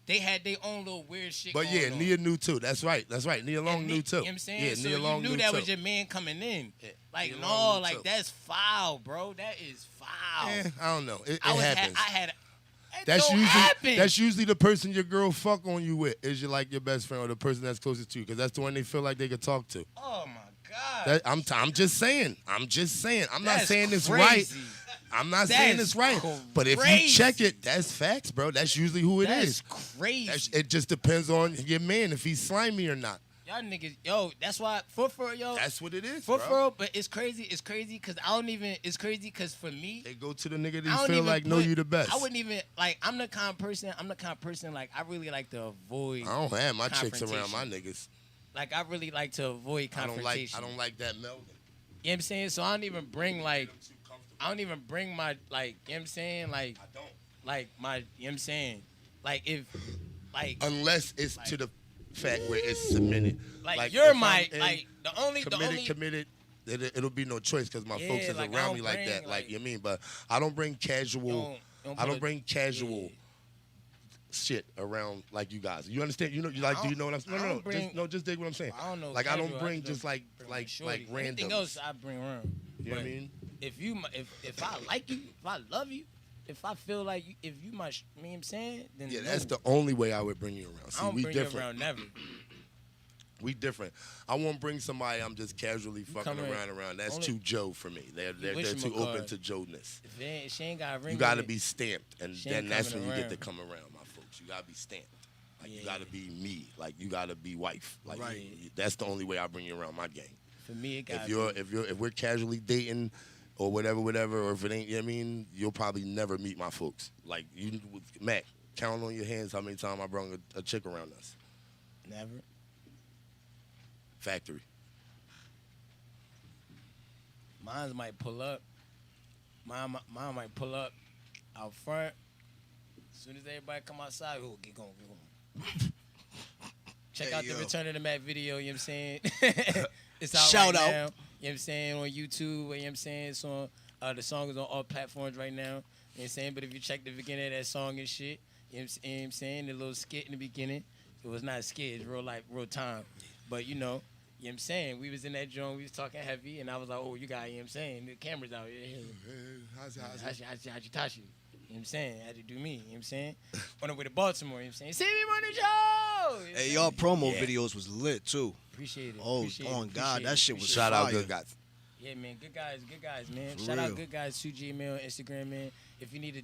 [SPEAKER 8] They had their own little weird shit
[SPEAKER 10] But
[SPEAKER 8] going
[SPEAKER 10] yeah,
[SPEAKER 8] on.
[SPEAKER 10] Nia knew too. That's right. That's right. Nia Long
[SPEAKER 8] And
[SPEAKER 10] knew too.
[SPEAKER 8] You know what I'm saying?
[SPEAKER 10] Yeah,
[SPEAKER 8] So
[SPEAKER 10] Nia Long
[SPEAKER 8] you knew
[SPEAKER 10] knew
[SPEAKER 8] that
[SPEAKER 10] too.
[SPEAKER 8] was your man coming in.
[SPEAKER 10] Yeah,
[SPEAKER 8] Like,
[SPEAKER 10] Nia
[SPEAKER 8] no,
[SPEAKER 10] Long knew
[SPEAKER 8] like
[SPEAKER 10] too.
[SPEAKER 8] that's foul, bro. That is foul.
[SPEAKER 10] Eh, I don't know. It
[SPEAKER 8] I
[SPEAKER 10] happens.
[SPEAKER 8] had it
[SPEAKER 10] That's
[SPEAKER 8] don't
[SPEAKER 10] usually
[SPEAKER 8] happen.
[SPEAKER 10] that's usually the person your girl fuck on you with is your like your best friend or the person that's closest to you because that's the one they feel like they could talk to.
[SPEAKER 8] Oh my God.
[SPEAKER 10] I'm just saying. I'm not
[SPEAKER 8] That's
[SPEAKER 10] saying it's
[SPEAKER 8] crazy.
[SPEAKER 10] right. I'm not saying
[SPEAKER 8] That's
[SPEAKER 10] it's right. But if
[SPEAKER 8] crazy.
[SPEAKER 10] you check it, that's facts, bro. That's usually who it is.
[SPEAKER 8] That's crazy.
[SPEAKER 10] It just depends on your man if he's slimy or not.
[SPEAKER 8] Y'all niggas, yo, that's why for yo.
[SPEAKER 10] That's what it is,
[SPEAKER 8] for
[SPEAKER 10] bro.
[SPEAKER 8] but it's crazy. It's crazy because I don't even. It's crazy because for me,
[SPEAKER 10] They go to the nigga
[SPEAKER 8] I
[SPEAKER 10] that
[SPEAKER 8] don't
[SPEAKER 10] you feel
[SPEAKER 8] even
[SPEAKER 10] like know
[SPEAKER 8] put-
[SPEAKER 10] you the best.
[SPEAKER 8] I wouldn't even like. I'm the kind of person like I really like to avoid.
[SPEAKER 10] I don't have my chicks around my
[SPEAKER 8] confrontation.
[SPEAKER 10] niggas.
[SPEAKER 8] Like I really like to avoid
[SPEAKER 10] I
[SPEAKER 8] confrontation.
[SPEAKER 10] don't like that melding.
[SPEAKER 8] You know what I'm saying? So I don't even bring like. I don't even bring my like. You know what I'm saying? Like.
[SPEAKER 10] I don't.
[SPEAKER 8] Like my. You know what I'm saying? Like if. Like.
[SPEAKER 10] Unless it's to the fact where it's submitted.
[SPEAKER 8] Like you're
[SPEAKER 10] if
[SPEAKER 8] my.
[SPEAKER 10] I'm in
[SPEAKER 8] Like the only.
[SPEAKER 10] committed. It'll be no choice because my
[SPEAKER 8] Yeah,
[SPEAKER 10] folks is
[SPEAKER 8] like, I
[SPEAKER 10] around
[SPEAKER 8] don't
[SPEAKER 10] me like
[SPEAKER 8] bring,
[SPEAKER 10] that. Like
[SPEAKER 8] like-
[SPEAKER 10] you mean, but I don't bring casual.
[SPEAKER 8] Don't
[SPEAKER 10] I
[SPEAKER 8] put
[SPEAKER 10] don't
[SPEAKER 8] a-
[SPEAKER 10] bring casual
[SPEAKER 8] yeah.
[SPEAKER 10] shit around like you guys. You understand? You know, you like. Do you know what I'm saying?
[SPEAKER 8] I
[SPEAKER 10] No,
[SPEAKER 8] don't bring-
[SPEAKER 10] just dig what I'm saying.
[SPEAKER 8] I don't know.
[SPEAKER 10] Like I don't
[SPEAKER 8] casual,
[SPEAKER 10] bring
[SPEAKER 8] just
[SPEAKER 10] just like
[SPEAKER 8] bring my shorty.
[SPEAKER 10] like random.
[SPEAKER 8] Anything else I bring around.
[SPEAKER 10] You know what I
[SPEAKER 8] But
[SPEAKER 10] mean?
[SPEAKER 8] If I like you, if I love you, if I feel like you, if you my, you know what I'm saying, then
[SPEAKER 10] Yeah,
[SPEAKER 8] no.
[SPEAKER 10] that's the only way I would bring you around.
[SPEAKER 8] I
[SPEAKER 10] See,
[SPEAKER 8] don't
[SPEAKER 10] we
[SPEAKER 8] bring you
[SPEAKER 10] different.
[SPEAKER 8] around never.
[SPEAKER 10] We different. I won't bring somebody I'm just casually fucking
[SPEAKER 8] come in-
[SPEAKER 10] around. That's
[SPEAKER 8] only-
[SPEAKER 10] too Joe for me. They're
[SPEAKER 8] wish
[SPEAKER 10] too
[SPEAKER 8] him a
[SPEAKER 10] open
[SPEAKER 8] card.
[SPEAKER 10] to Joe-ness.
[SPEAKER 8] If, if she ain't got a ring,
[SPEAKER 10] You got to
[SPEAKER 8] with it,
[SPEAKER 10] be stamped, and
[SPEAKER 8] She ain't
[SPEAKER 10] then that's when
[SPEAKER 8] coming
[SPEAKER 10] you get to
[SPEAKER 8] around.
[SPEAKER 10] come around, my folks. You got to be stamped. Like you
[SPEAKER 8] Yeah.
[SPEAKER 10] got to be me. Like you got to be wife. Like
[SPEAKER 9] Right.
[SPEAKER 10] that's the only way I bring you around my gang.
[SPEAKER 8] For me, it got.
[SPEAKER 10] If we're casually dating or whatever, or if it ain't, you know what I mean, you'll probably never meet my folks. Like you, Mac, count on your hands how many times I brought a chick around us.
[SPEAKER 8] Never.
[SPEAKER 10] Factory.
[SPEAKER 8] Mine might pull up. Mine might pull up out front. As soon as everybody come outside, oh, get going, get going. Check
[SPEAKER 9] Hey,
[SPEAKER 8] out the
[SPEAKER 9] yo.
[SPEAKER 8] Return of the Mac video, you know what I'm saying? It's out
[SPEAKER 9] Shout
[SPEAKER 8] right
[SPEAKER 9] out.
[SPEAKER 8] now. You know what I'm saying? On YouTube, you know what I'm saying? It's on, the song is on all platforms right now. You know what I'm saying? But if you check the beginning of that song and shit, you know what I'm saying? The little skit in the beginning, it was not a skit, it's real life, real time. But you know what I'm saying? We was in that joint, we was talking heavy, and I was like, oh, you got, you know what I'm saying? The camera's out here.
[SPEAKER 10] How's
[SPEAKER 8] Hachi. You know what I'm saying? I had to do me, you know what I'm saying? On the way to Baltimore, you know what I'm saying? CME Morning Show! You know what I'm
[SPEAKER 9] Hey,
[SPEAKER 8] saying?
[SPEAKER 9] y'all promo
[SPEAKER 8] Yeah.
[SPEAKER 9] videos was lit too.
[SPEAKER 8] Appreciate it.
[SPEAKER 9] Oh,
[SPEAKER 8] appreciate
[SPEAKER 9] on
[SPEAKER 8] it,
[SPEAKER 9] God,
[SPEAKER 8] appreciate
[SPEAKER 9] that
[SPEAKER 8] it,
[SPEAKER 9] shit was
[SPEAKER 8] appreciate
[SPEAKER 10] Shout
[SPEAKER 8] it.
[SPEAKER 10] out
[SPEAKER 9] fire.
[SPEAKER 10] good guys.
[SPEAKER 8] Yeah, man, good guys, man.
[SPEAKER 9] For
[SPEAKER 8] Shout
[SPEAKER 9] real.
[SPEAKER 8] out good guys, 2Gmail, on Instagram, man. If you need a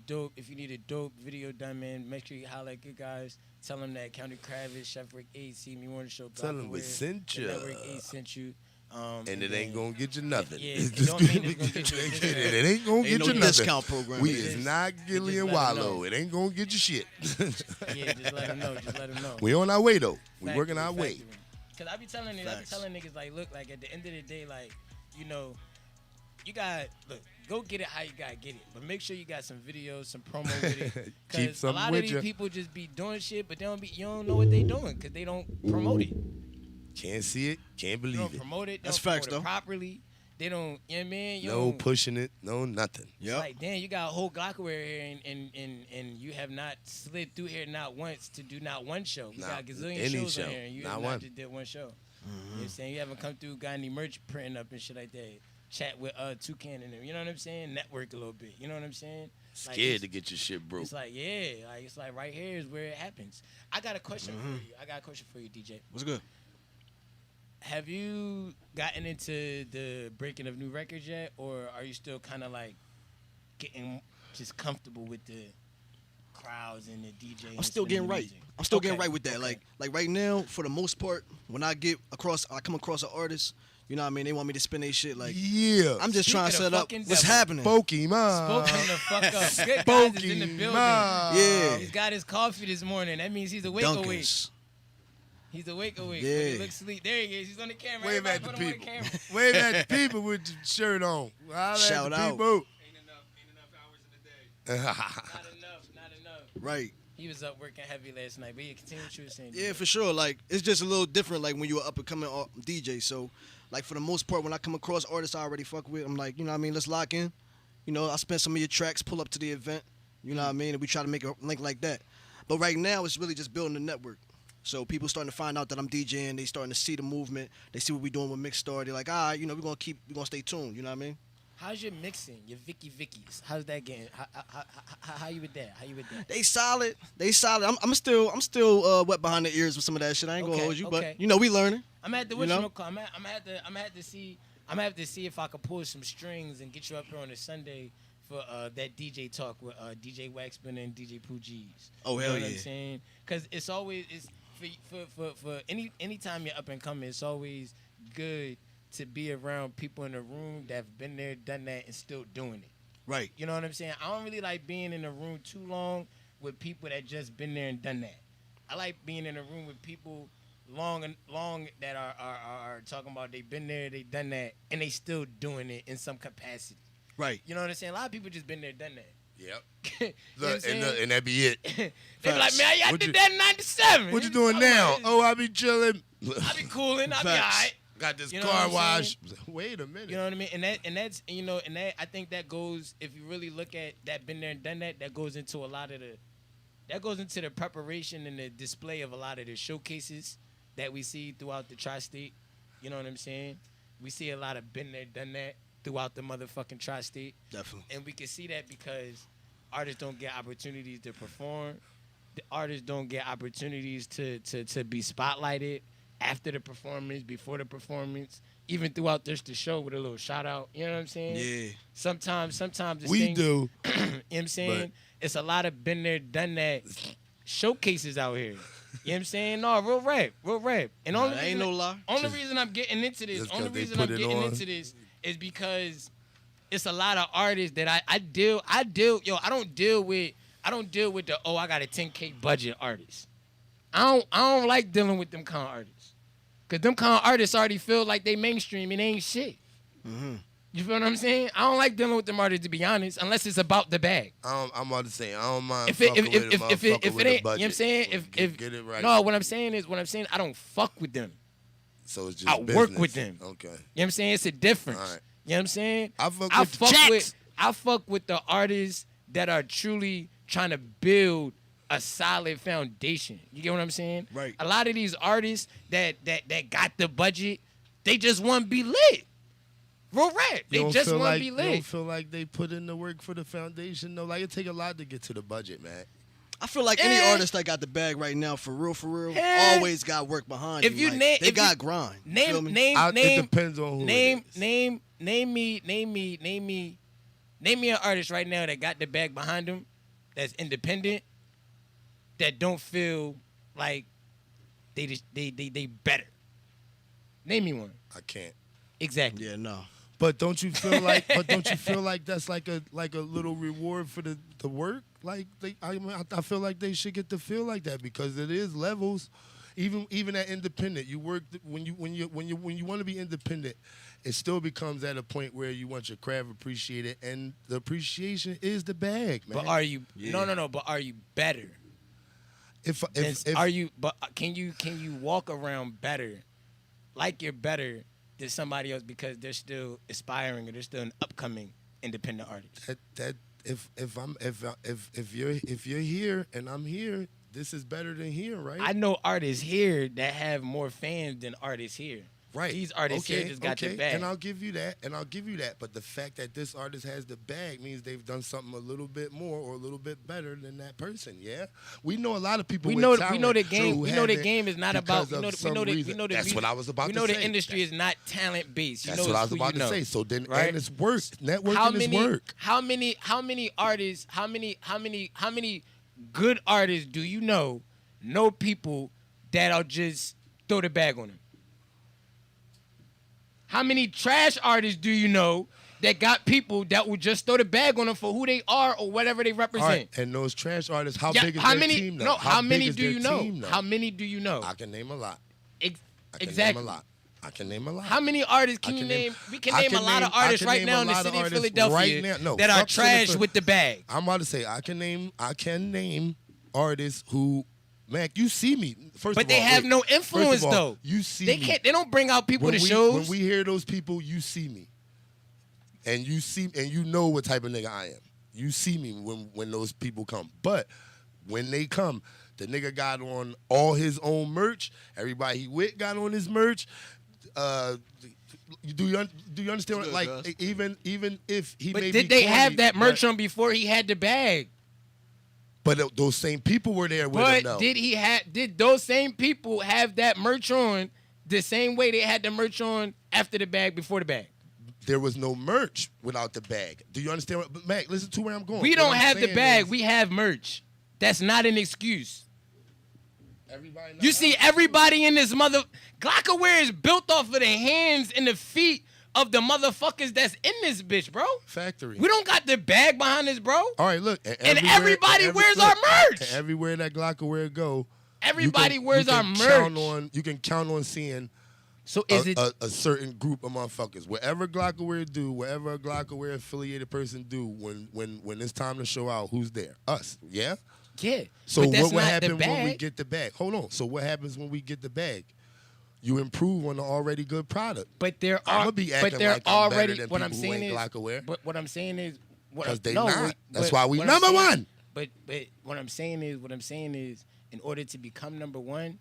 [SPEAKER 8] dope video done, man, make sure you holler at good guys. Tell them that County Kravitz, Chef Rick 8, CME Morning Show.
[SPEAKER 10] Tell 'em we
[SPEAKER 8] Black
[SPEAKER 10] sent
[SPEAKER 8] the
[SPEAKER 10] ya.
[SPEAKER 8] Network 8 sent you.
[SPEAKER 10] And it
[SPEAKER 8] then-
[SPEAKER 10] ain't gonna get you nothing.
[SPEAKER 8] Yeah,
[SPEAKER 10] It's
[SPEAKER 8] it
[SPEAKER 10] just
[SPEAKER 8] don't mean
[SPEAKER 10] gonna
[SPEAKER 8] it's gonna get you a
[SPEAKER 10] it
[SPEAKER 8] discount.
[SPEAKER 10] ain't gonna
[SPEAKER 9] Ain't
[SPEAKER 10] get
[SPEAKER 9] no
[SPEAKER 10] you nothing.
[SPEAKER 9] discount program.
[SPEAKER 10] We
[SPEAKER 9] It
[SPEAKER 10] is
[SPEAKER 8] is.
[SPEAKER 10] not Gilly
[SPEAKER 8] just
[SPEAKER 10] and
[SPEAKER 8] let 'em
[SPEAKER 10] Wallow.
[SPEAKER 8] know.
[SPEAKER 10] It ain't gonna get you shit.
[SPEAKER 8] Yeah, just let them know. Just let them know.
[SPEAKER 10] We on our way though. We
[SPEAKER 8] Factory,
[SPEAKER 10] working our way.
[SPEAKER 8] factory. Cause I be telling niggas like, look, like at the end of the day, like, you know, go get it how you gotta get it, but make sure you got some videos, some promo with it.
[SPEAKER 10] Keep
[SPEAKER 8] Cause a
[SPEAKER 10] some
[SPEAKER 8] lot
[SPEAKER 10] with
[SPEAKER 8] of
[SPEAKER 10] ya.
[SPEAKER 8] these people just be doing shit, but you don't know what they doing, cause they don't promote it.
[SPEAKER 10] Can't see it, can't
[SPEAKER 8] They
[SPEAKER 10] believe
[SPEAKER 8] don't
[SPEAKER 10] it.
[SPEAKER 8] promote it. They
[SPEAKER 9] That's
[SPEAKER 8] don't
[SPEAKER 9] facts,
[SPEAKER 8] promote it
[SPEAKER 9] though.
[SPEAKER 8] properly. They don't, you know what I mean? You
[SPEAKER 10] No
[SPEAKER 8] don't-
[SPEAKER 10] pushing it, no nothing.
[SPEAKER 8] It's like, damn, you got a whole Glockaware here, and you have not slid through here not once to do not one show. We got a gazillion
[SPEAKER 10] any
[SPEAKER 8] shows
[SPEAKER 10] show.
[SPEAKER 8] on here, and you
[SPEAKER 10] Not
[SPEAKER 8] have
[SPEAKER 10] one.
[SPEAKER 8] not just did one show. You know what I'm saying? You haven't come through, got any merch printing up and shit like that. Chat with Toucan and them. You know what I'm saying? Network a little bit. You know what I'm saying? Like,
[SPEAKER 10] Scared to get your shit broke.
[SPEAKER 8] It's like, yeah, like it's like right here is where it happens. I got a question for you, DJ.
[SPEAKER 9] What's good?
[SPEAKER 8] Have you gotten into the breaking of new records yet, or are you still kind of like getting just comfortable with the crowds and the DJ?
[SPEAKER 9] I'm still getting right. I'm still getting right with that. Like right now, for the most part, when I come across an artist, you know what I mean? They want me to spin their shit. Like,
[SPEAKER 10] Yeah.
[SPEAKER 9] I'm just trying to
[SPEAKER 8] Speaking
[SPEAKER 9] set
[SPEAKER 8] of
[SPEAKER 9] up
[SPEAKER 8] fucking
[SPEAKER 9] what's
[SPEAKER 8] devil.
[SPEAKER 9] happening.
[SPEAKER 10] Pokemon.
[SPEAKER 8] Spoken the fuck up. Good guys is in the building.
[SPEAKER 9] Yeah.
[SPEAKER 8] He's got his coffee this morning. That means he's awake.
[SPEAKER 9] Dunkins.
[SPEAKER 8] He's awake. But
[SPEAKER 9] Yeah.
[SPEAKER 8] he looks asleep. There he is. He's on the camera.
[SPEAKER 10] Wave
[SPEAKER 8] Everybody
[SPEAKER 10] at the
[SPEAKER 8] put him on
[SPEAKER 10] people.
[SPEAKER 8] camera.
[SPEAKER 10] Wave at the people with the shirt on. Holla
[SPEAKER 9] Shout
[SPEAKER 10] at the
[SPEAKER 9] out.
[SPEAKER 10] people.
[SPEAKER 6] Ain't enough hours in the day.
[SPEAKER 8] Not enough.
[SPEAKER 9] Right.
[SPEAKER 8] He was up working heavy last night. But yeah, continue what you were saying.
[SPEAKER 9] Yeah, for sure. Like, it's just a little different, like, when you're up and coming DJ. So, like, for the most part, when I come across artists I already fuck with, I'm like, you know what I mean? Let's lock in. You know, I spend some of your tracks, pull up to the event. You know what I mean? And we try to make a link like that. But right now, it's really just building the network. So people starting to find out that I'm DJing. They starting to see the movement. They see what we doing with Mixstar. They're like, all right, you know, we're gonna stay tuned. You know what I mean?
[SPEAKER 8] How's your mixing? Your Vickies? How's that getting? How you with that?
[SPEAKER 9] They solid. I'm still wet behind the ears with some of that shit. I ain't gonna hold you, but you know, we learning.
[SPEAKER 8] I'm at the
[SPEAKER 9] You know?
[SPEAKER 8] I'm at to see if I could pull some strings and get you up here on a Sunday for that DJ talk with DJ Waxman and DJ Pooh G's.
[SPEAKER 9] Oh,
[SPEAKER 8] You
[SPEAKER 9] hell
[SPEAKER 8] know what
[SPEAKER 9] yeah.
[SPEAKER 8] I'm saying? Because it's always for any time you're up and coming, it's always good to be around people in the room that have been there, done that, and still doing it.
[SPEAKER 9] Right.
[SPEAKER 8] You know what I'm saying? I don't really like being in a room too long with people that just been there and done that. I like being in a room with people long that are talking about they been there, they done that, and they still doing it in some capacity.
[SPEAKER 9] Right.
[SPEAKER 8] You know what I'm saying? A lot of people just been there, done that.
[SPEAKER 10] Yep.
[SPEAKER 8] You know what I'm saying?
[SPEAKER 10] And that be it.
[SPEAKER 8] They be like, man, I
[SPEAKER 10] What
[SPEAKER 8] did
[SPEAKER 10] you-
[SPEAKER 8] that in 97.
[SPEAKER 10] What you doing now? Oh, I be chilling.
[SPEAKER 8] I be cooling. I be all
[SPEAKER 9] Facts.
[SPEAKER 8] right.
[SPEAKER 10] Got this
[SPEAKER 8] You know
[SPEAKER 10] car
[SPEAKER 8] what I'm
[SPEAKER 10] wash. Wait a minute.
[SPEAKER 8] You know what I mean? And that's I think that goes, if you really look at that, been there and done that, that goes into the preparation and the display of a lot of the showcases that we see throughout the tri-state. You know what I'm saying? We see a lot of been there, done that throughout the motherfucking tri-state.
[SPEAKER 9] Definitely.
[SPEAKER 8] And we can see that because artists don't get opportunities to perform. The artists don't get opportunities to be spotlighted after the performance, before the performance, even throughout just the show with a little shout out. You know what I'm saying?
[SPEAKER 9] Yeah.
[SPEAKER 8] Sometimes it's
[SPEAKER 10] We
[SPEAKER 8] things,
[SPEAKER 10] do.
[SPEAKER 8] You know what I'm saying?
[SPEAKER 10] But-
[SPEAKER 8] It's a lot of been there, done that showcases out here. You know what I'm saying? No, real rap. And only
[SPEAKER 9] that ain't
[SPEAKER 8] reason,
[SPEAKER 9] no lie.
[SPEAKER 8] Only reason I'm getting into this,
[SPEAKER 10] Just
[SPEAKER 8] only
[SPEAKER 10] 'cause they
[SPEAKER 8] reason
[SPEAKER 10] put
[SPEAKER 8] I'm
[SPEAKER 10] it
[SPEAKER 8] getting
[SPEAKER 10] on.
[SPEAKER 8] into this is because it's a lot of artists that I deal I don't deal with the I got a 10K budget artist. I don't like dealing with them kind of artists. Cause them kind of artists already feel like they mainstream and they ain't shit.
[SPEAKER 9] Mm-hmm.
[SPEAKER 8] You feel what I'm saying? I don't like dealing with them artists, to be honest, unless it's about the bag.
[SPEAKER 10] I'm about to say, I don't mind
[SPEAKER 8] If it
[SPEAKER 10] fucking with a
[SPEAKER 8] ain't, you know
[SPEAKER 10] motherfucker with a
[SPEAKER 8] what I'm
[SPEAKER 10] budget.
[SPEAKER 8] saying? If
[SPEAKER 10] Get it right.
[SPEAKER 8] No, what I'm saying, I don't fuck with them.
[SPEAKER 10] So it's just
[SPEAKER 8] I work
[SPEAKER 10] business.
[SPEAKER 8] with them.
[SPEAKER 10] Okay.
[SPEAKER 8] You know what I'm saying? It's a difference.
[SPEAKER 10] All right.
[SPEAKER 8] You know what I'm saying?
[SPEAKER 10] I fuck with the checks.
[SPEAKER 8] I fuck with the artists that are truly trying to build a solid foundation. You get what I'm saying?
[SPEAKER 9] Right.
[SPEAKER 8] A lot of these artists that got the budget, they just want to be lit. Real rap.
[SPEAKER 10] You
[SPEAKER 8] They
[SPEAKER 10] don't
[SPEAKER 8] just
[SPEAKER 10] feel
[SPEAKER 8] want to
[SPEAKER 10] like-
[SPEAKER 8] be
[SPEAKER 10] You
[SPEAKER 8] lit.
[SPEAKER 10] don't feel like they put in the work for the foundation? No, like it take a lot to get to the budget, man.
[SPEAKER 9] I feel like any
[SPEAKER 8] Eh.
[SPEAKER 9] artist that got the bag right now, for real,
[SPEAKER 8] Eh.
[SPEAKER 9] always got work behind
[SPEAKER 8] If you
[SPEAKER 9] like,
[SPEAKER 8] name-
[SPEAKER 9] they
[SPEAKER 8] if
[SPEAKER 9] got
[SPEAKER 8] you-
[SPEAKER 9] grind. You feel me?
[SPEAKER 10] It depends on who
[SPEAKER 8] Name
[SPEAKER 10] it is.
[SPEAKER 8] me an artist right now that got the bag behind him, that's independent, that don't feel like they better. Name me one.
[SPEAKER 10] I can't.
[SPEAKER 8] Exactly.
[SPEAKER 9] Yeah, no.
[SPEAKER 10] But don't you feel like? But don't you feel like that's like a little reward for the work? Like I feel like they should get to feel like that because it is levels, Even at independent, you work when you want to be independent, it still becomes at a point where you want your craft appreciated, and the appreciation is the bag, man.
[SPEAKER 8] But are you no? But are you better?
[SPEAKER 10] If
[SPEAKER 8] Are you? But can you walk around better, like you're better than somebody else because they're still aspiring or they're still an upcoming independent artist?
[SPEAKER 10] If you're here and I'm here, this is better than here, right?
[SPEAKER 8] I know artists here that have more fans than artists here.
[SPEAKER 10] Right.
[SPEAKER 8] These artists here just got the bag.
[SPEAKER 10] And I'll give you that. But the fact that this artist has the bag means they've done something a little bit more or a little bit better than that person. Yeah. We know a lot of people.
[SPEAKER 8] We know the game. We know the game is not about. We know
[SPEAKER 10] That's what I was about to say.
[SPEAKER 8] We know the industry is not talent based.
[SPEAKER 10] That's what I was about to say. So then,
[SPEAKER 8] right?
[SPEAKER 10] And it's work. Networking is work.
[SPEAKER 8] How many artists? How many good artists do you know people that'll just throw the bag on them? How many trash artists do you know that got people that will just throw the bag on them for who they are or whatever they represent?
[SPEAKER 10] All right. And those trash artists, how big is their team though?
[SPEAKER 8] No, how many do you know? How many do you know?
[SPEAKER 10] I can name a lot.
[SPEAKER 8] Exactly.
[SPEAKER 10] I can name a lot.
[SPEAKER 8] How many artists can you name? We can name a lot of artists right now in the city of Philadelphia that are trash with the bag.
[SPEAKER 10] I'm about to say I can name artists who, Mac, you see me.
[SPEAKER 8] But they have no influence though.
[SPEAKER 10] You see
[SPEAKER 8] they
[SPEAKER 10] me.
[SPEAKER 8] They don't bring out people to shows.
[SPEAKER 10] When we hear those people, you see me. And you know what type of nigga I am. You see me when those people come. But when they come, the nigga got on all his own merch. Everybody he with got on his merch. Do you understand what, like, even if he may be
[SPEAKER 8] did they
[SPEAKER 10] corny,
[SPEAKER 8] have that merch on before he had the bag?
[SPEAKER 10] But those same people were there with him, though.
[SPEAKER 8] Did those same people have that merch on the same way they had the merch on after the bag, before the bag?
[SPEAKER 10] There was no merch without the bag. Do you understand what, but Mac, listen to where I'm going.
[SPEAKER 8] We don't have the bag, we have merch. That's not an excuse. You see, everybody in this Glockaware is built off of the hands and the feet of the motherfuckers that's in this bitch, bro.
[SPEAKER 10] Factory.
[SPEAKER 8] We don't got the bag behind us, bro.
[SPEAKER 10] All right, look.
[SPEAKER 8] And everybody wears our merch.
[SPEAKER 10] And everywhere that Glockaware go,
[SPEAKER 8] everybody wears our merch.
[SPEAKER 10] You can count on seeing a certain group of motherfuckers. Whatever Glockaware do, whatever a Glockaware affiliated person do, when it's time to show out, who's there? Us. Yeah?
[SPEAKER 8] Yeah.
[SPEAKER 10] So what would happen when we get the bag? Hold on. So what happens when we get the bag? You improve on the already good product.
[SPEAKER 8] But there are.
[SPEAKER 10] I'm gonna be acting like I'm better than people who ain't Glockaware.
[SPEAKER 8] But what I'm saying is,
[SPEAKER 10] because they not. That's why we number one.
[SPEAKER 8] But what I'm saying is, in order to become number one,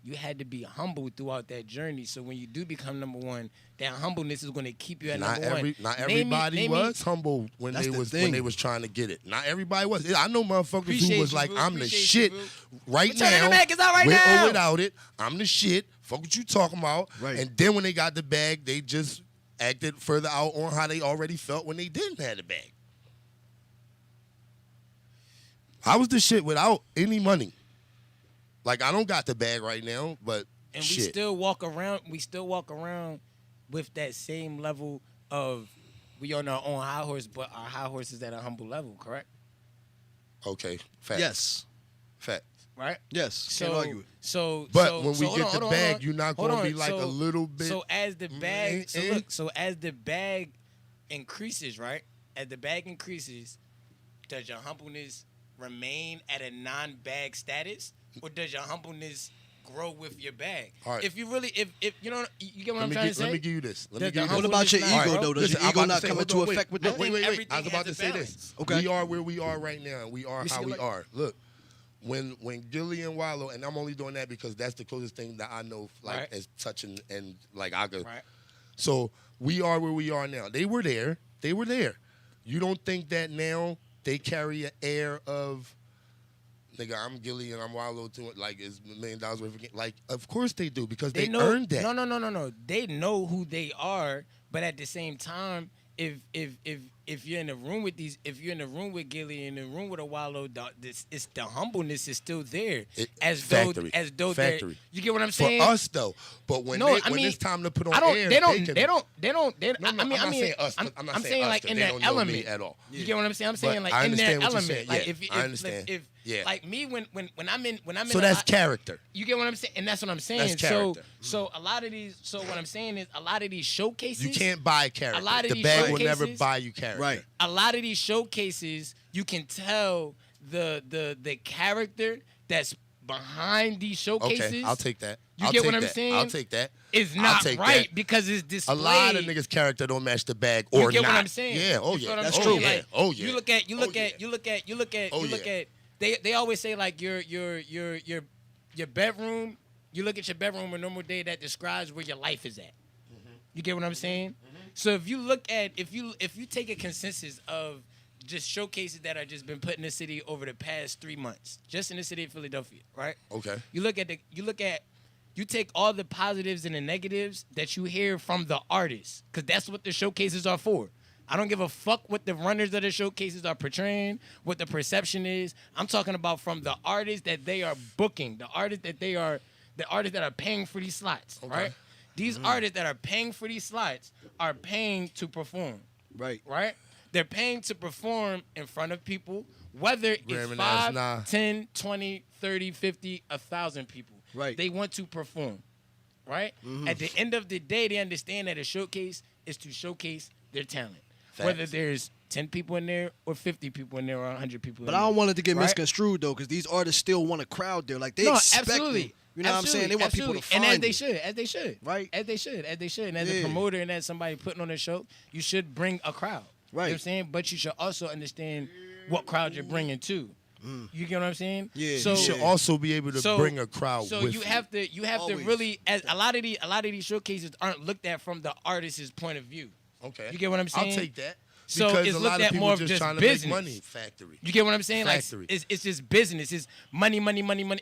[SPEAKER 8] you had to be humble throughout that journey. So when you do become number one, that humbleness is going to keep you at number one.
[SPEAKER 10] Not everybody was humble when they was trying to get it. Not everybody was. I know motherfuckers who was like, I'm the shit right now. With or without it, I'm the shit. Fuck what you talking about.
[SPEAKER 9] Right.
[SPEAKER 10] And then when they got the bag, they just acted further out on how they already felt when they didn't have the bag. I was the shit without any money. Like, I don't got the bag right now, but
[SPEAKER 8] and
[SPEAKER 10] shit.
[SPEAKER 8] we still walk around with that same level of, we on our own high horse, but our high horse is at a humble level, correct?
[SPEAKER 10] Okay. Fact.
[SPEAKER 9] Yes.
[SPEAKER 10] Fact.
[SPEAKER 8] Right?
[SPEAKER 9] Yes. Can't argue it.
[SPEAKER 10] But when we get the bag, you're not going to be like a little bit.
[SPEAKER 8] So as the bag increases, right? As the bag increases, does your humbleness remain at a non-bag status, or does your humbleness grow with your bag?
[SPEAKER 10] All right.
[SPEAKER 8] If you really, if you know, you get what I'm trying to say.
[SPEAKER 10] Let me give you this.
[SPEAKER 9] What about your ego, though? Does your ego not come into effect with that?
[SPEAKER 10] Wait. I was about to say this.
[SPEAKER 9] Okay.
[SPEAKER 10] We are where we are right now, and we are how we are. Look, when Gilly and Wallow, and I'm only doing that because that's the closest thing that I know, like, as touching and like I could.
[SPEAKER 8] Right.
[SPEAKER 10] So we are where we are now. They were there. You don't think that now they carry an air of, nigga, I'm Gilly and I'm Wallow too, like, it's $1 million worth of game. Like, of course they do, because they earned that.
[SPEAKER 8] No. They know who they are, but at the same time, if you're in the room with if you're in the room with Gilly, in the room with a Wallow, it's the humbleness is still there. As though
[SPEAKER 10] factory.
[SPEAKER 8] You get what I'm saying?
[SPEAKER 10] For us though, but when it's time to put on air,
[SPEAKER 8] they don't.
[SPEAKER 10] I'm not saying us. I'm
[SPEAKER 8] saying like in that element
[SPEAKER 10] at all.
[SPEAKER 8] You get what I'm saying? I'm saying like
[SPEAKER 10] I
[SPEAKER 8] in that
[SPEAKER 10] understand what you're
[SPEAKER 8] element.
[SPEAKER 10] saying.
[SPEAKER 8] Like
[SPEAKER 10] I understand. Yeah.
[SPEAKER 8] Like me when I'm in
[SPEAKER 10] So that's character.
[SPEAKER 8] You get what I'm saying? And that's what I'm saying.
[SPEAKER 10] That's character.
[SPEAKER 8] So a lot of these. So what I'm saying is a lot of these showcases.
[SPEAKER 10] You can't buy character.
[SPEAKER 8] A lot of
[SPEAKER 10] the
[SPEAKER 8] these
[SPEAKER 10] bag will never
[SPEAKER 8] showcases-
[SPEAKER 10] buy you character.
[SPEAKER 9] Right.
[SPEAKER 8] A lot of these showcases, you can tell the character that's behind these showcases.
[SPEAKER 10] Okay, I'll take that.
[SPEAKER 8] You
[SPEAKER 10] I'll
[SPEAKER 8] get
[SPEAKER 10] take
[SPEAKER 8] what I'm
[SPEAKER 10] that.
[SPEAKER 8] saying?
[SPEAKER 10] I'll take that.
[SPEAKER 8] It's
[SPEAKER 10] I'll
[SPEAKER 8] not
[SPEAKER 10] take
[SPEAKER 8] right
[SPEAKER 10] that.
[SPEAKER 8] because it's
[SPEAKER 10] A
[SPEAKER 8] displayed.
[SPEAKER 10] lot of niggas' character don't match the bag or
[SPEAKER 8] You get
[SPEAKER 10] not.
[SPEAKER 8] what I'm saying?
[SPEAKER 10] Yeah. Oh
[SPEAKER 8] You
[SPEAKER 10] yeah.
[SPEAKER 8] feel what I'm
[SPEAKER 10] That's
[SPEAKER 8] saying?
[SPEAKER 10] true. Yeah.
[SPEAKER 8] Like,
[SPEAKER 10] Oh yeah.
[SPEAKER 8] You look at
[SPEAKER 10] Oh, yeah.
[SPEAKER 8] they always say like your bedroom. You look at your bedroom a normal day that describes where your life is at.
[SPEAKER 10] Mm-hmm.
[SPEAKER 8] You get what I'm saying? So if you look at if you take a consensus of just showcases that are just been put in the city over the past 3 months, just in the city of Philadelphia, right?
[SPEAKER 10] Okay.
[SPEAKER 8] You take all the positives and the negatives that you hear from the artists, because that's what the showcases are for. I don't give a fuck what the runners of the showcases are portraying, what the perception is. I'm talking about from the artists that they are booking, the artists that are paying for these slots, right? These artists that are paying for these slots are paying to perform.
[SPEAKER 9] Right.
[SPEAKER 8] Right? They're paying to perform in front of people, whether it's
[SPEAKER 10] Gramming
[SPEAKER 8] 5,
[SPEAKER 10] ass, nah.
[SPEAKER 8] 10, 20, 30, 50, 1,000 people.
[SPEAKER 9] Right.
[SPEAKER 8] They want to perform. Right? At the end of the day, they understand that a showcase is to showcase their talent.
[SPEAKER 10] Facts.
[SPEAKER 8] Whether there's 10 people in there or 50 people in there or 100 people
[SPEAKER 9] But
[SPEAKER 8] in
[SPEAKER 9] I
[SPEAKER 8] there.
[SPEAKER 9] don't want it to get
[SPEAKER 8] Right?
[SPEAKER 9] misconstrued though, because these artists still want a crowd there. Like they
[SPEAKER 8] No,
[SPEAKER 9] expect
[SPEAKER 8] absolutely.
[SPEAKER 9] it. You know what I'm saying? They want people to
[SPEAKER 8] And
[SPEAKER 9] find
[SPEAKER 8] as they
[SPEAKER 9] you.
[SPEAKER 8] should, as they should.
[SPEAKER 9] Right.
[SPEAKER 8] As they should. And as a
[SPEAKER 9] Yeah.
[SPEAKER 8] promoter and as somebody putting on a show, you should bring a crowd. You know
[SPEAKER 9] Right.
[SPEAKER 8] what I'm saying? But you should also understand what crowd you're bringing too. You get what I'm saying?
[SPEAKER 9] Yeah.
[SPEAKER 8] So
[SPEAKER 10] You should also be able to bring a crowd
[SPEAKER 8] So
[SPEAKER 10] with
[SPEAKER 8] you have to
[SPEAKER 9] Always.
[SPEAKER 8] really, as a lot of these showcases aren't looked at from the artist's point of view.
[SPEAKER 10] Okay.
[SPEAKER 8] You get what I'm saying?
[SPEAKER 10] I'll take that.
[SPEAKER 8] So
[SPEAKER 10] Because
[SPEAKER 8] it's
[SPEAKER 10] a
[SPEAKER 8] looked
[SPEAKER 10] lot
[SPEAKER 8] at
[SPEAKER 10] of people
[SPEAKER 8] more of
[SPEAKER 10] just
[SPEAKER 8] just
[SPEAKER 10] trying to
[SPEAKER 8] business.
[SPEAKER 10] make money. Factory.
[SPEAKER 8] You get what I'm saying?
[SPEAKER 10] Factory.
[SPEAKER 8] Like it's just business. It's money.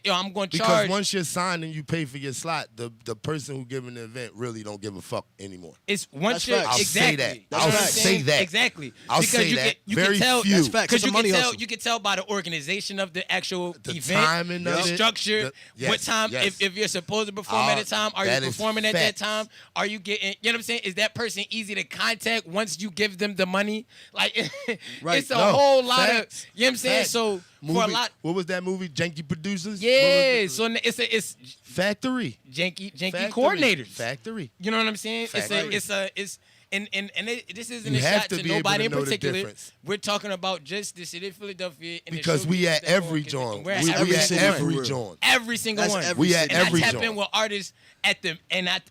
[SPEAKER 8] Yo, I'm going to
[SPEAKER 10] Because
[SPEAKER 8] charge.
[SPEAKER 10] once you're signed and you pay for your slot, the person who giving the event really don't give a fuck anymore.
[SPEAKER 8] It's once
[SPEAKER 9] That's
[SPEAKER 8] you're
[SPEAKER 9] facts.
[SPEAKER 10] I'll
[SPEAKER 8] exactly.
[SPEAKER 10] say that.
[SPEAKER 8] That's
[SPEAKER 10] I'll
[SPEAKER 8] what I'm
[SPEAKER 10] say
[SPEAKER 8] saying.
[SPEAKER 10] that.
[SPEAKER 8] Exactly.
[SPEAKER 10] I'll
[SPEAKER 8] because
[SPEAKER 10] say
[SPEAKER 8] you
[SPEAKER 10] that.
[SPEAKER 8] Can, you
[SPEAKER 10] Very
[SPEAKER 8] can tell.
[SPEAKER 10] few.
[SPEAKER 9] That's facts.
[SPEAKER 8] Because
[SPEAKER 9] It's a money hustle.
[SPEAKER 8] you can tell by the organization of the actual
[SPEAKER 10] The
[SPEAKER 8] event,
[SPEAKER 10] timing
[SPEAKER 8] the
[SPEAKER 10] of it,
[SPEAKER 8] structure,
[SPEAKER 10] yes,
[SPEAKER 8] what time.
[SPEAKER 10] yes.
[SPEAKER 8] If you're supposed to perform at a time, are you
[SPEAKER 10] that is
[SPEAKER 8] performing at that
[SPEAKER 10] facts.
[SPEAKER 8] time? Are you getting? You know what I'm saying? Is that person easy to contact once you give them the money? Like
[SPEAKER 9] Right.
[SPEAKER 8] it's a
[SPEAKER 10] No,
[SPEAKER 8] whole lot
[SPEAKER 10] facts.
[SPEAKER 8] of. You know what I'm saying?
[SPEAKER 10] Facts.
[SPEAKER 8] So
[SPEAKER 10] Movie,
[SPEAKER 8] for a lot.
[SPEAKER 10] What was that movie? Janky Producers?
[SPEAKER 8] Yeah.
[SPEAKER 10] What was
[SPEAKER 8] So it's
[SPEAKER 10] Factory.
[SPEAKER 8] janky
[SPEAKER 10] Factory.
[SPEAKER 8] coordinators.
[SPEAKER 10] Factory.
[SPEAKER 8] You know what I'm saying?
[SPEAKER 10] Factory.
[SPEAKER 8] This isn't
[SPEAKER 10] You
[SPEAKER 8] a
[SPEAKER 10] have
[SPEAKER 8] shot
[SPEAKER 10] to
[SPEAKER 8] to
[SPEAKER 10] be able
[SPEAKER 8] nobody
[SPEAKER 10] to
[SPEAKER 8] in
[SPEAKER 10] know the
[SPEAKER 8] particular.
[SPEAKER 10] difference.
[SPEAKER 8] We're talking about just the city of Philadelphia. And
[SPEAKER 10] Because
[SPEAKER 8] the
[SPEAKER 10] we
[SPEAKER 8] showcases
[SPEAKER 10] at
[SPEAKER 8] that go
[SPEAKER 10] every
[SPEAKER 8] on.
[SPEAKER 10] joint.
[SPEAKER 8] We're at
[SPEAKER 10] We
[SPEAKER 8] every
[SPEAKER 10] at
[SPEAKER 9] city
[SPEAKER 8] single
[SPEAKER 10] every
[SPEAKER 8] one.
[SPEAKER 10] joint.
[SPEAKER 8] Every single
[SPEAKER 9] That's
[SPEAKER 8] one.
[SPEAKER 9] every
[SPEAKER 10] We at
[SPEAKER 9] single
[SPEAKER 8] And
[SPEAKER 10] every
[SPEAKER 8] I tap
[SPEAKER 10] joint.
[SPEAKER 8] in with artists at the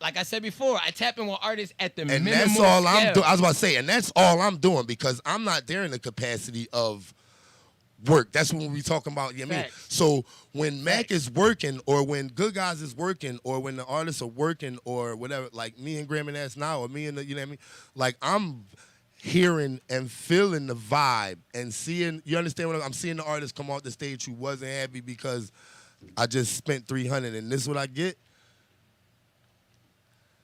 [SPEAKER 8] like I said before, I tap in with artists at the
[SPEAKER 10] And
[SPEAKER 8] minimum
[SPEAKER 10] that's all I'm
[SPEAKER 8] scale.
[SPEAKER 10] doing. I was about to say, and that's all I'm doing because I'm not there in the capacity of work. That's what we talking about. You know what I mean?
[SPEAKER 8] Facts.
[SPEAKER 10] So when Mac is working, or when Good Guys is working, or when the artists are working, or whatever, like me and Graham and Ass now, or me and the, you know what I mean? Like I'm hearing and feeling the vibe and seeing. You understand what I'm seeing? The artist come off the stage who wasn't happy because I just spent $300 and this is what I get.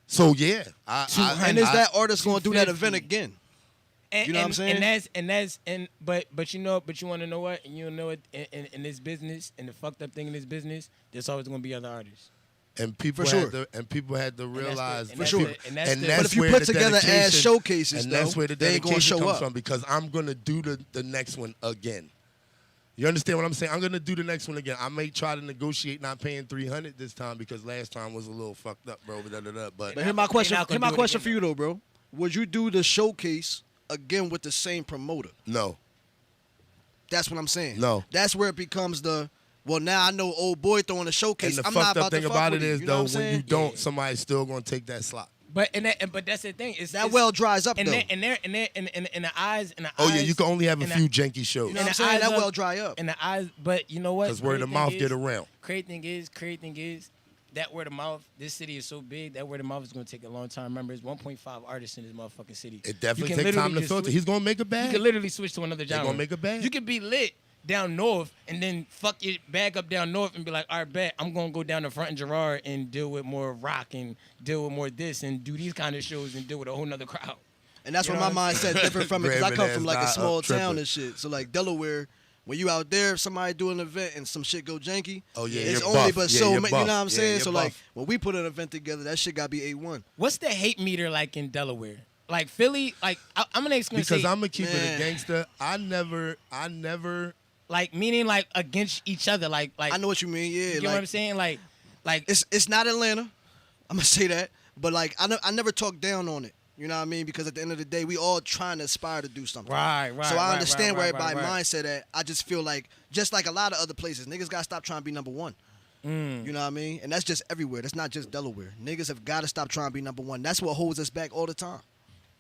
[SPEAKER 10] So yeah,
[SPEAKER 9] And is that artist going to do that event
[SPEAKER 8] 250.
[SPEAKER 9] again?
[SPEAKER 8] And,
[SPEAKER 9] You know what I'm saying?
[SPEAKER 8] But you want to know what? And you know what? In this business, and the fucked up thing in this business, there's always gonna be other artists.
[SPEAKER 10] And people
[SPEAKER 9] For sure.
[SPEAKER 10] had to realize
[SPEAKER 8] and
[SPEAKER 9] For sure.
[SPEAKER 8] And that's the-
[SPEAKER 10] that's
[SPEAKER 9] But if you
[SPEAKER 10] where
[SPEAKER 9] put
[SPEAKER 10] the
[SPEAKER 9] together ass
[SPEAKER 10] dedication-
[SPEAKER 9] showcases,
[SPEAKER 10] and that's
[SPEAKER 9] though,
[SPEAKER 10] where the
[SPEAKER 9] they ain't gonna
[SPEAKER 10] dedication
[SPEAKER 9] show
[SPEAKER 10] comes
[SPEAKER 9] up.
[SPEAKER 10] from because I'm gonna do the next one again. You understand what I'm saying? I'm gonna do the next one again. I may try to negotiate not paying $300 this time because last time was a little fucked up, bro. But
[SPEAKER 9] But here's my question.
[SPEAKER 8] not gonna
[SPEAKER 9] Here's my
[SPEAKER 8] do it
[SPEAKER 9] question
[SPEAKER 8] again,
[SPEAKER 9] for you though, bro. Would you do the showcase again with the same promoter?
[SPEAKER 10] no,
[SPEAKER 9] That's what I'm saying.
[SPEAKER 10] No.
[SPEAKER 9] That's where it becomes the. Well, now I know old boy throwing a
[SPEAKER 10] and
[SPEAKER 9] showcase.
[SPEAKER 10] the
[SPEAKER 9] I'm not
[SPEAKER 10] fucked
[SPEAKER 9] about
[SPEAKER 10] up thing
[SPEAKER 9] to fuck
[SPEAKER 10] about
[SPEAKER 9] with
[SPEAKER 10] it
[SPEAKER 9] you.
[SPEAKER 10] is
[SPEAKER 9] You know
[SPEAKER 10] though
[SPEAKER 9] what I'm
[SPEAKER 10] when you
[SPEAKER 9] saying?
[SPEAKER 10] don't, somebody's still gonna take that slot.
[SPEAKER 8] But that's the thing. It's
[SPEAKER 9] That
[SPEAKER 8] it's,
[SPEAKER 9] well dries up
[SPEAKER 8] and
[SPEAKER 9] though.
[SPEAKER 8] they're, and they're, and they're, in the eyes.
[SPEAKER 10] Oh yeah, you can only have a
[SPEAKER 8] and
[SPEAKER 10] few janky shows
[SPEAKER 9] You know what I'm
[SPEAKER 8] the
[SPEAKER 9] saying?
[SPEAKER 8] eyes
[SPEAKER 9] That
[SPEAKER 8] of-
[SPEAKER 9] well dry up.
[SPEAKER 8] in the eyes. But you know what?
[SPEAKER 10] because word of
[SPEAKER 8] Crazy
[SPEAKER 10] mouth
[SPEAKER 8] thing
[SPEAKER 10] get
[SPEAKER 8] is-
[SPEAKER 10] around.
[SPEAKER 8] Crazy thing is, that word of mouth. This city is so big. That word of mouth is going to take a long time. Remember, it's 1.5 artists in this motherfucking city.
[SPEAKER 10] It
[SPEAKER 8] You
[SPEAKER 10] definitely
[SPEAKER 8] can
[SPEAKER 10] takes time
[SPEAKER 8] literally
[SPEAKER 10] to
[SPEAKER 8] just
[SPEAKER 10] filter.
[SPEAKER 8] switch-
[SPEAKER 10] He's gonna make a
[SPEAKER 8] You
[SPEAKER 10] bag.
[SPEAKER 8] can literally switch to another genre.
[SPEAKER 10] gonna make a bag.
[SPEAKER 8] You could be lit down north and then fuck your bag up down north and be like, all right, bet I'm gonna go down to Front and Gerard and deal with more rock and deal with more this and do these kind of shows and deal with a whole nother crowd.
[SPEAKER 9] And that's
[SPEAKER 8] You
[SPEAKER 9] where
[SPEAKER 8] know
[SPEAKER 9] my
[SPEAKER 8] what I'm
[SPEAKER 9] mindset different from it because I
[SPEAKER 10] Grabbing
[SPEAKER 9] come
[SPEAKER 10] ass
[SPEAKER 9] from like a
[SPEAKER 10] not
[SPEAKER 9] small
[SPEAKER 10] up tripping.
[SPEAKER 9] town and shit. So like Delaware, when you out there, if somebody do an event and some shit go janky,
[SPEAKER 10] Oh, yeah,
[SPEAKER 9] it's
[SPEAKER 10] you're
[SPEAKER 9] only
[SPEAKER 10] buff.
[SPEAKER 9] but
[SPEAKER 10] Yeah,
[SPEAKER 9] so
[SPEAKER 10] you're
[SPEAKER 9] many. You know
[SPEAKER 10] buff.
[SPEAKER 9] what I'm
[SPEAKER 10] Yeah,
[SPEAKER 9] saying?
[SPEAKER 10] you're
[SPEAKER 9] So like
[SPEAKER 10] buff.
[SPEAKER 9] when we put an event together, that shit got to be A1.
[SPEAKER 8] What's the hate meter like in Delaware? Like Philly, like I'm gonna explain.
[SPEAKER 10] Because I'm gonna keep it
[SPEAKER 9] Man.
[SPEAKER 10] a gangster. I never
[SPEAKER 8] Like meaning like against each other. Like
[SPEAKER 9] I know what you mean. Yeah,
[SPEAKER 8] you get what I'm saying? Like
[SPEAKER 9] it's not Atlanta. I'm gonna say that, but like I never talk down on it. You know what I mean? Because at the end of the day, we all trying to aspire to do something.
[SPEAKER 8] Right.
[SPEAKER 9] So I understand where everybody mindset at. I just feel like, just like a lot of other places, niggas gotta stop trying to be number one. You know what I mean? And that's just everywhere. That's not just Delaware. Niggas have got to stop trying to be number one. That's what holds us back all the time.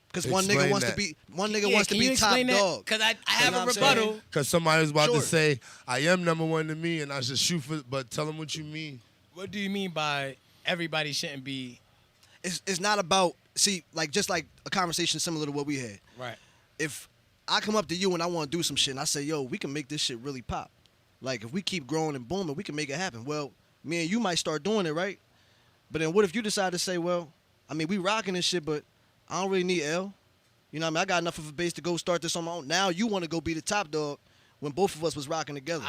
[SPEAKER 9] Because one nigga wants to be top dog.
[SPEAKER 8] Because I have a rebuttal.
[SPEAKER 10] Because somebody was about to say, I am number one to me, and I should shoot for, but tell them what you mean.
[SPEAKER 8] What do you mean by everybody shouldn't be?
[SPEAKER 9] It's not about, see, like just like a conversation similar to what we had.
[SPEAKER 8] Right.
[SPEAKER 9] If I come up to you and I want to do some shit and I say, yo, we can make this shit really pop. Like, if we keep growing and booming, we can make it happen. Well, me and you might start doing it, right? But then what if you decide to say, well, I mean, we rocking this shit, but I don't really need L. You know what I mean? I got enough of a base to go start this on my own. Now you want to go be the top dog when both of us was rocking together.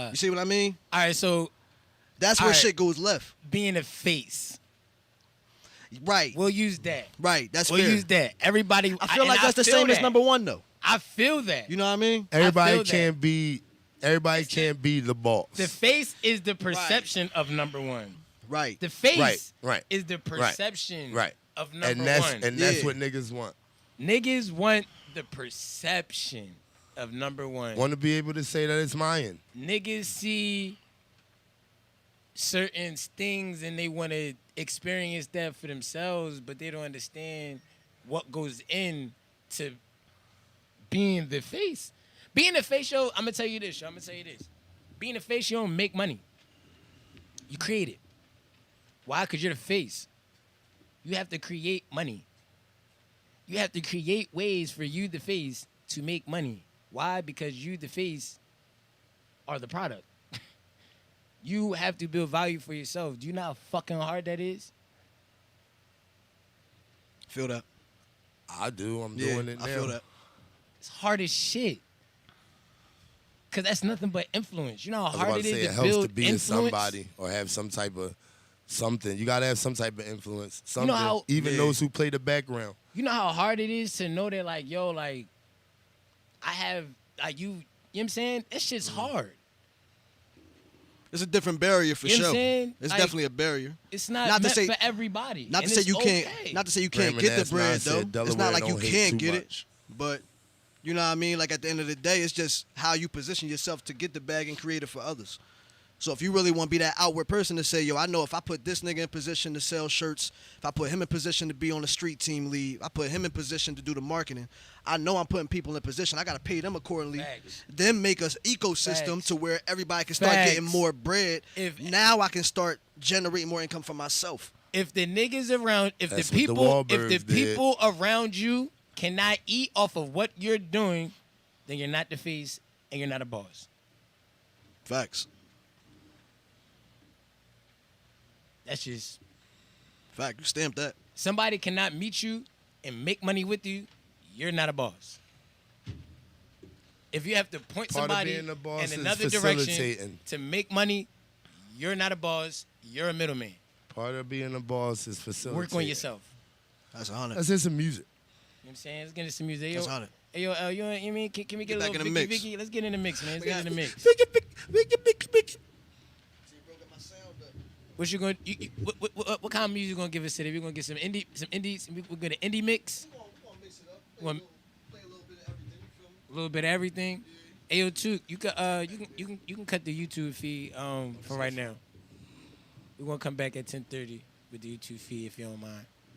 [SPEAKER 9] You see what I mean?
[SPEAKER 8] All right, so.
[SPEAKER 9] That's where shit goes left.
[SPEAKER 8] Being a face.
[SPEAKER 9] Right.
[SPEAKER 8] We'll use that.
[SPEAKER 9] Right. That's
[SPEAKER 8] We'll
[SPEAKER 9] fair.
[SPEAKER 8] use that. Everybody.
[SPEAKER 9] I feel like that's the same as number one, though.
[SPEAKER 8] I feel that.
[SPEAKER 9] You know what I mean?
[SPEAKER 10] Everybody can't be the boss.
[SPEAKER 8] The face is the perception of number one.
[SPEAKER 9] Right.
[SPEAKER 8] The face
[SPEAKER 10] right.
[SPEAKER 8] is the perception of number one.
[SPEAKER 10] And that's what niggas want.
[SPEAKER 8] Niggas want the perception of number one.
[SPEAKER 10] Want to be able to say that it's mine.
[SPEAKER 8] Niggas see certain things and they want to experience that for themselves, but they don't understand what goes into being the face. Being the face, yo, I'm going to tell you this, Being the face, you don't make money. You create it. Why? Because you're the face. You have to create money. You have to create ways for you, the face, to make money. Why? Because you, the face, are the product. You have to build value for yourself. Do you know how fucking hard that is?
[SPEAKER 9] Feel that.
[SPEAKER 10] I do. I'm doing it now.
[SPEAKER 9] I feel that.
[SPEAKER 8] It's hard as shit. Because that's nothing but influence. You know how hard it is to
[SPEAKER 10] helps
[SPEAKER 8] build
[SPEAKER 10] to be
[SPEAKER 8] influence?
[SPEAKER 10] somebody or have some type of something. You got to have some type of influence. Something.
[SPEAKER 8] You know how,
[SPEAKER 10] even those who play the background.
[SPEAKER 8] You know how hard it is to know that, like, yo, like, I have, like, you know what I'm saying? That shit's hard.
[SPEAKER 9] It's a different barrier for
[SPEAKER 8] you know
[SPEAKER 9] sure.
[SPEAKER 8] What I'm saying?
[SPEAKER 9] It's
[SPEAKER 8] like,
[SPEAKER 9] definitely a barrier.
[SPEAKER 8] It's not meant for everybody.
[SPEAKER 9] Not to say you can't. Not to say you can't get the bread though. It's not like you can't get it, but you know what I mean. Like at the end of the day, it's just how you position yourself to get the bag and create it for others. So if you really want to be that outward person to say, yo, I know if I put this nigga in position to sell shirts, if I put him in position to be on the street team lead, I put him in position to do the marketing, I know I'm putting people in position. I got to pay them accordingly.
[SPEAKER 8] Facts.
[SPEAKER 9] Then make us ecosystem
[SPEAKER 8] Facts.
[SPEAKER 9] to where everybody can start getting more bread. Now I can start generating more income for myself.
[SPEAKER 8] If the niggas around, if
[SPEAKER 10] That's
[SPEAKER 8] the
[SPEAKER 10] what
[SPEAKER 8] people,
[SPEAKER 10] the
[SPEAKER 8] if the people around you cannot eat off of what you're doing, then you're not the face and you're not a boss.
[SPEAKER 9] Facts.
[SPEAKER 8] That's just
[SPEAKER 9] fact. You stamp that.
[SPEAKER 8] Somebody cannot meet you and make money with you, you're not a boss. If you have to point somebody in another direction to make money, you're not a boss, you're a middleman.
[SPEAKER 10] Part of being a boss is facilitating.
[SPEAKER 8] Work on yourself.
[SPEAKER 9] That's 100.
[SPEAKER 10] Let's hear some music.
[SPEAKER 8] You know what I'm saying? Let's get into some music.
[SPEAKER 9] That's 100.
[SPEAKER 8] Hey, yo, you know what I mean? Can we get a little Vicky? Let's get in the mix, man. Let's get in the mix.
[SPEAKER 10] Vicky.
[SPEAKER 8] What you going? What kind of music you gonna give us today? We gonna get some indie. We're gonna indie mix.
[SPEAKER 9] We gonna mix it up. Play a little bit of everything. You feel me?
[SPEAKER 8] A little bit of everything. Hey, yo, too. You can cut the YouTube feed for right now. We're gonna come back at 10:30 with the YouTube feed if you don't mind.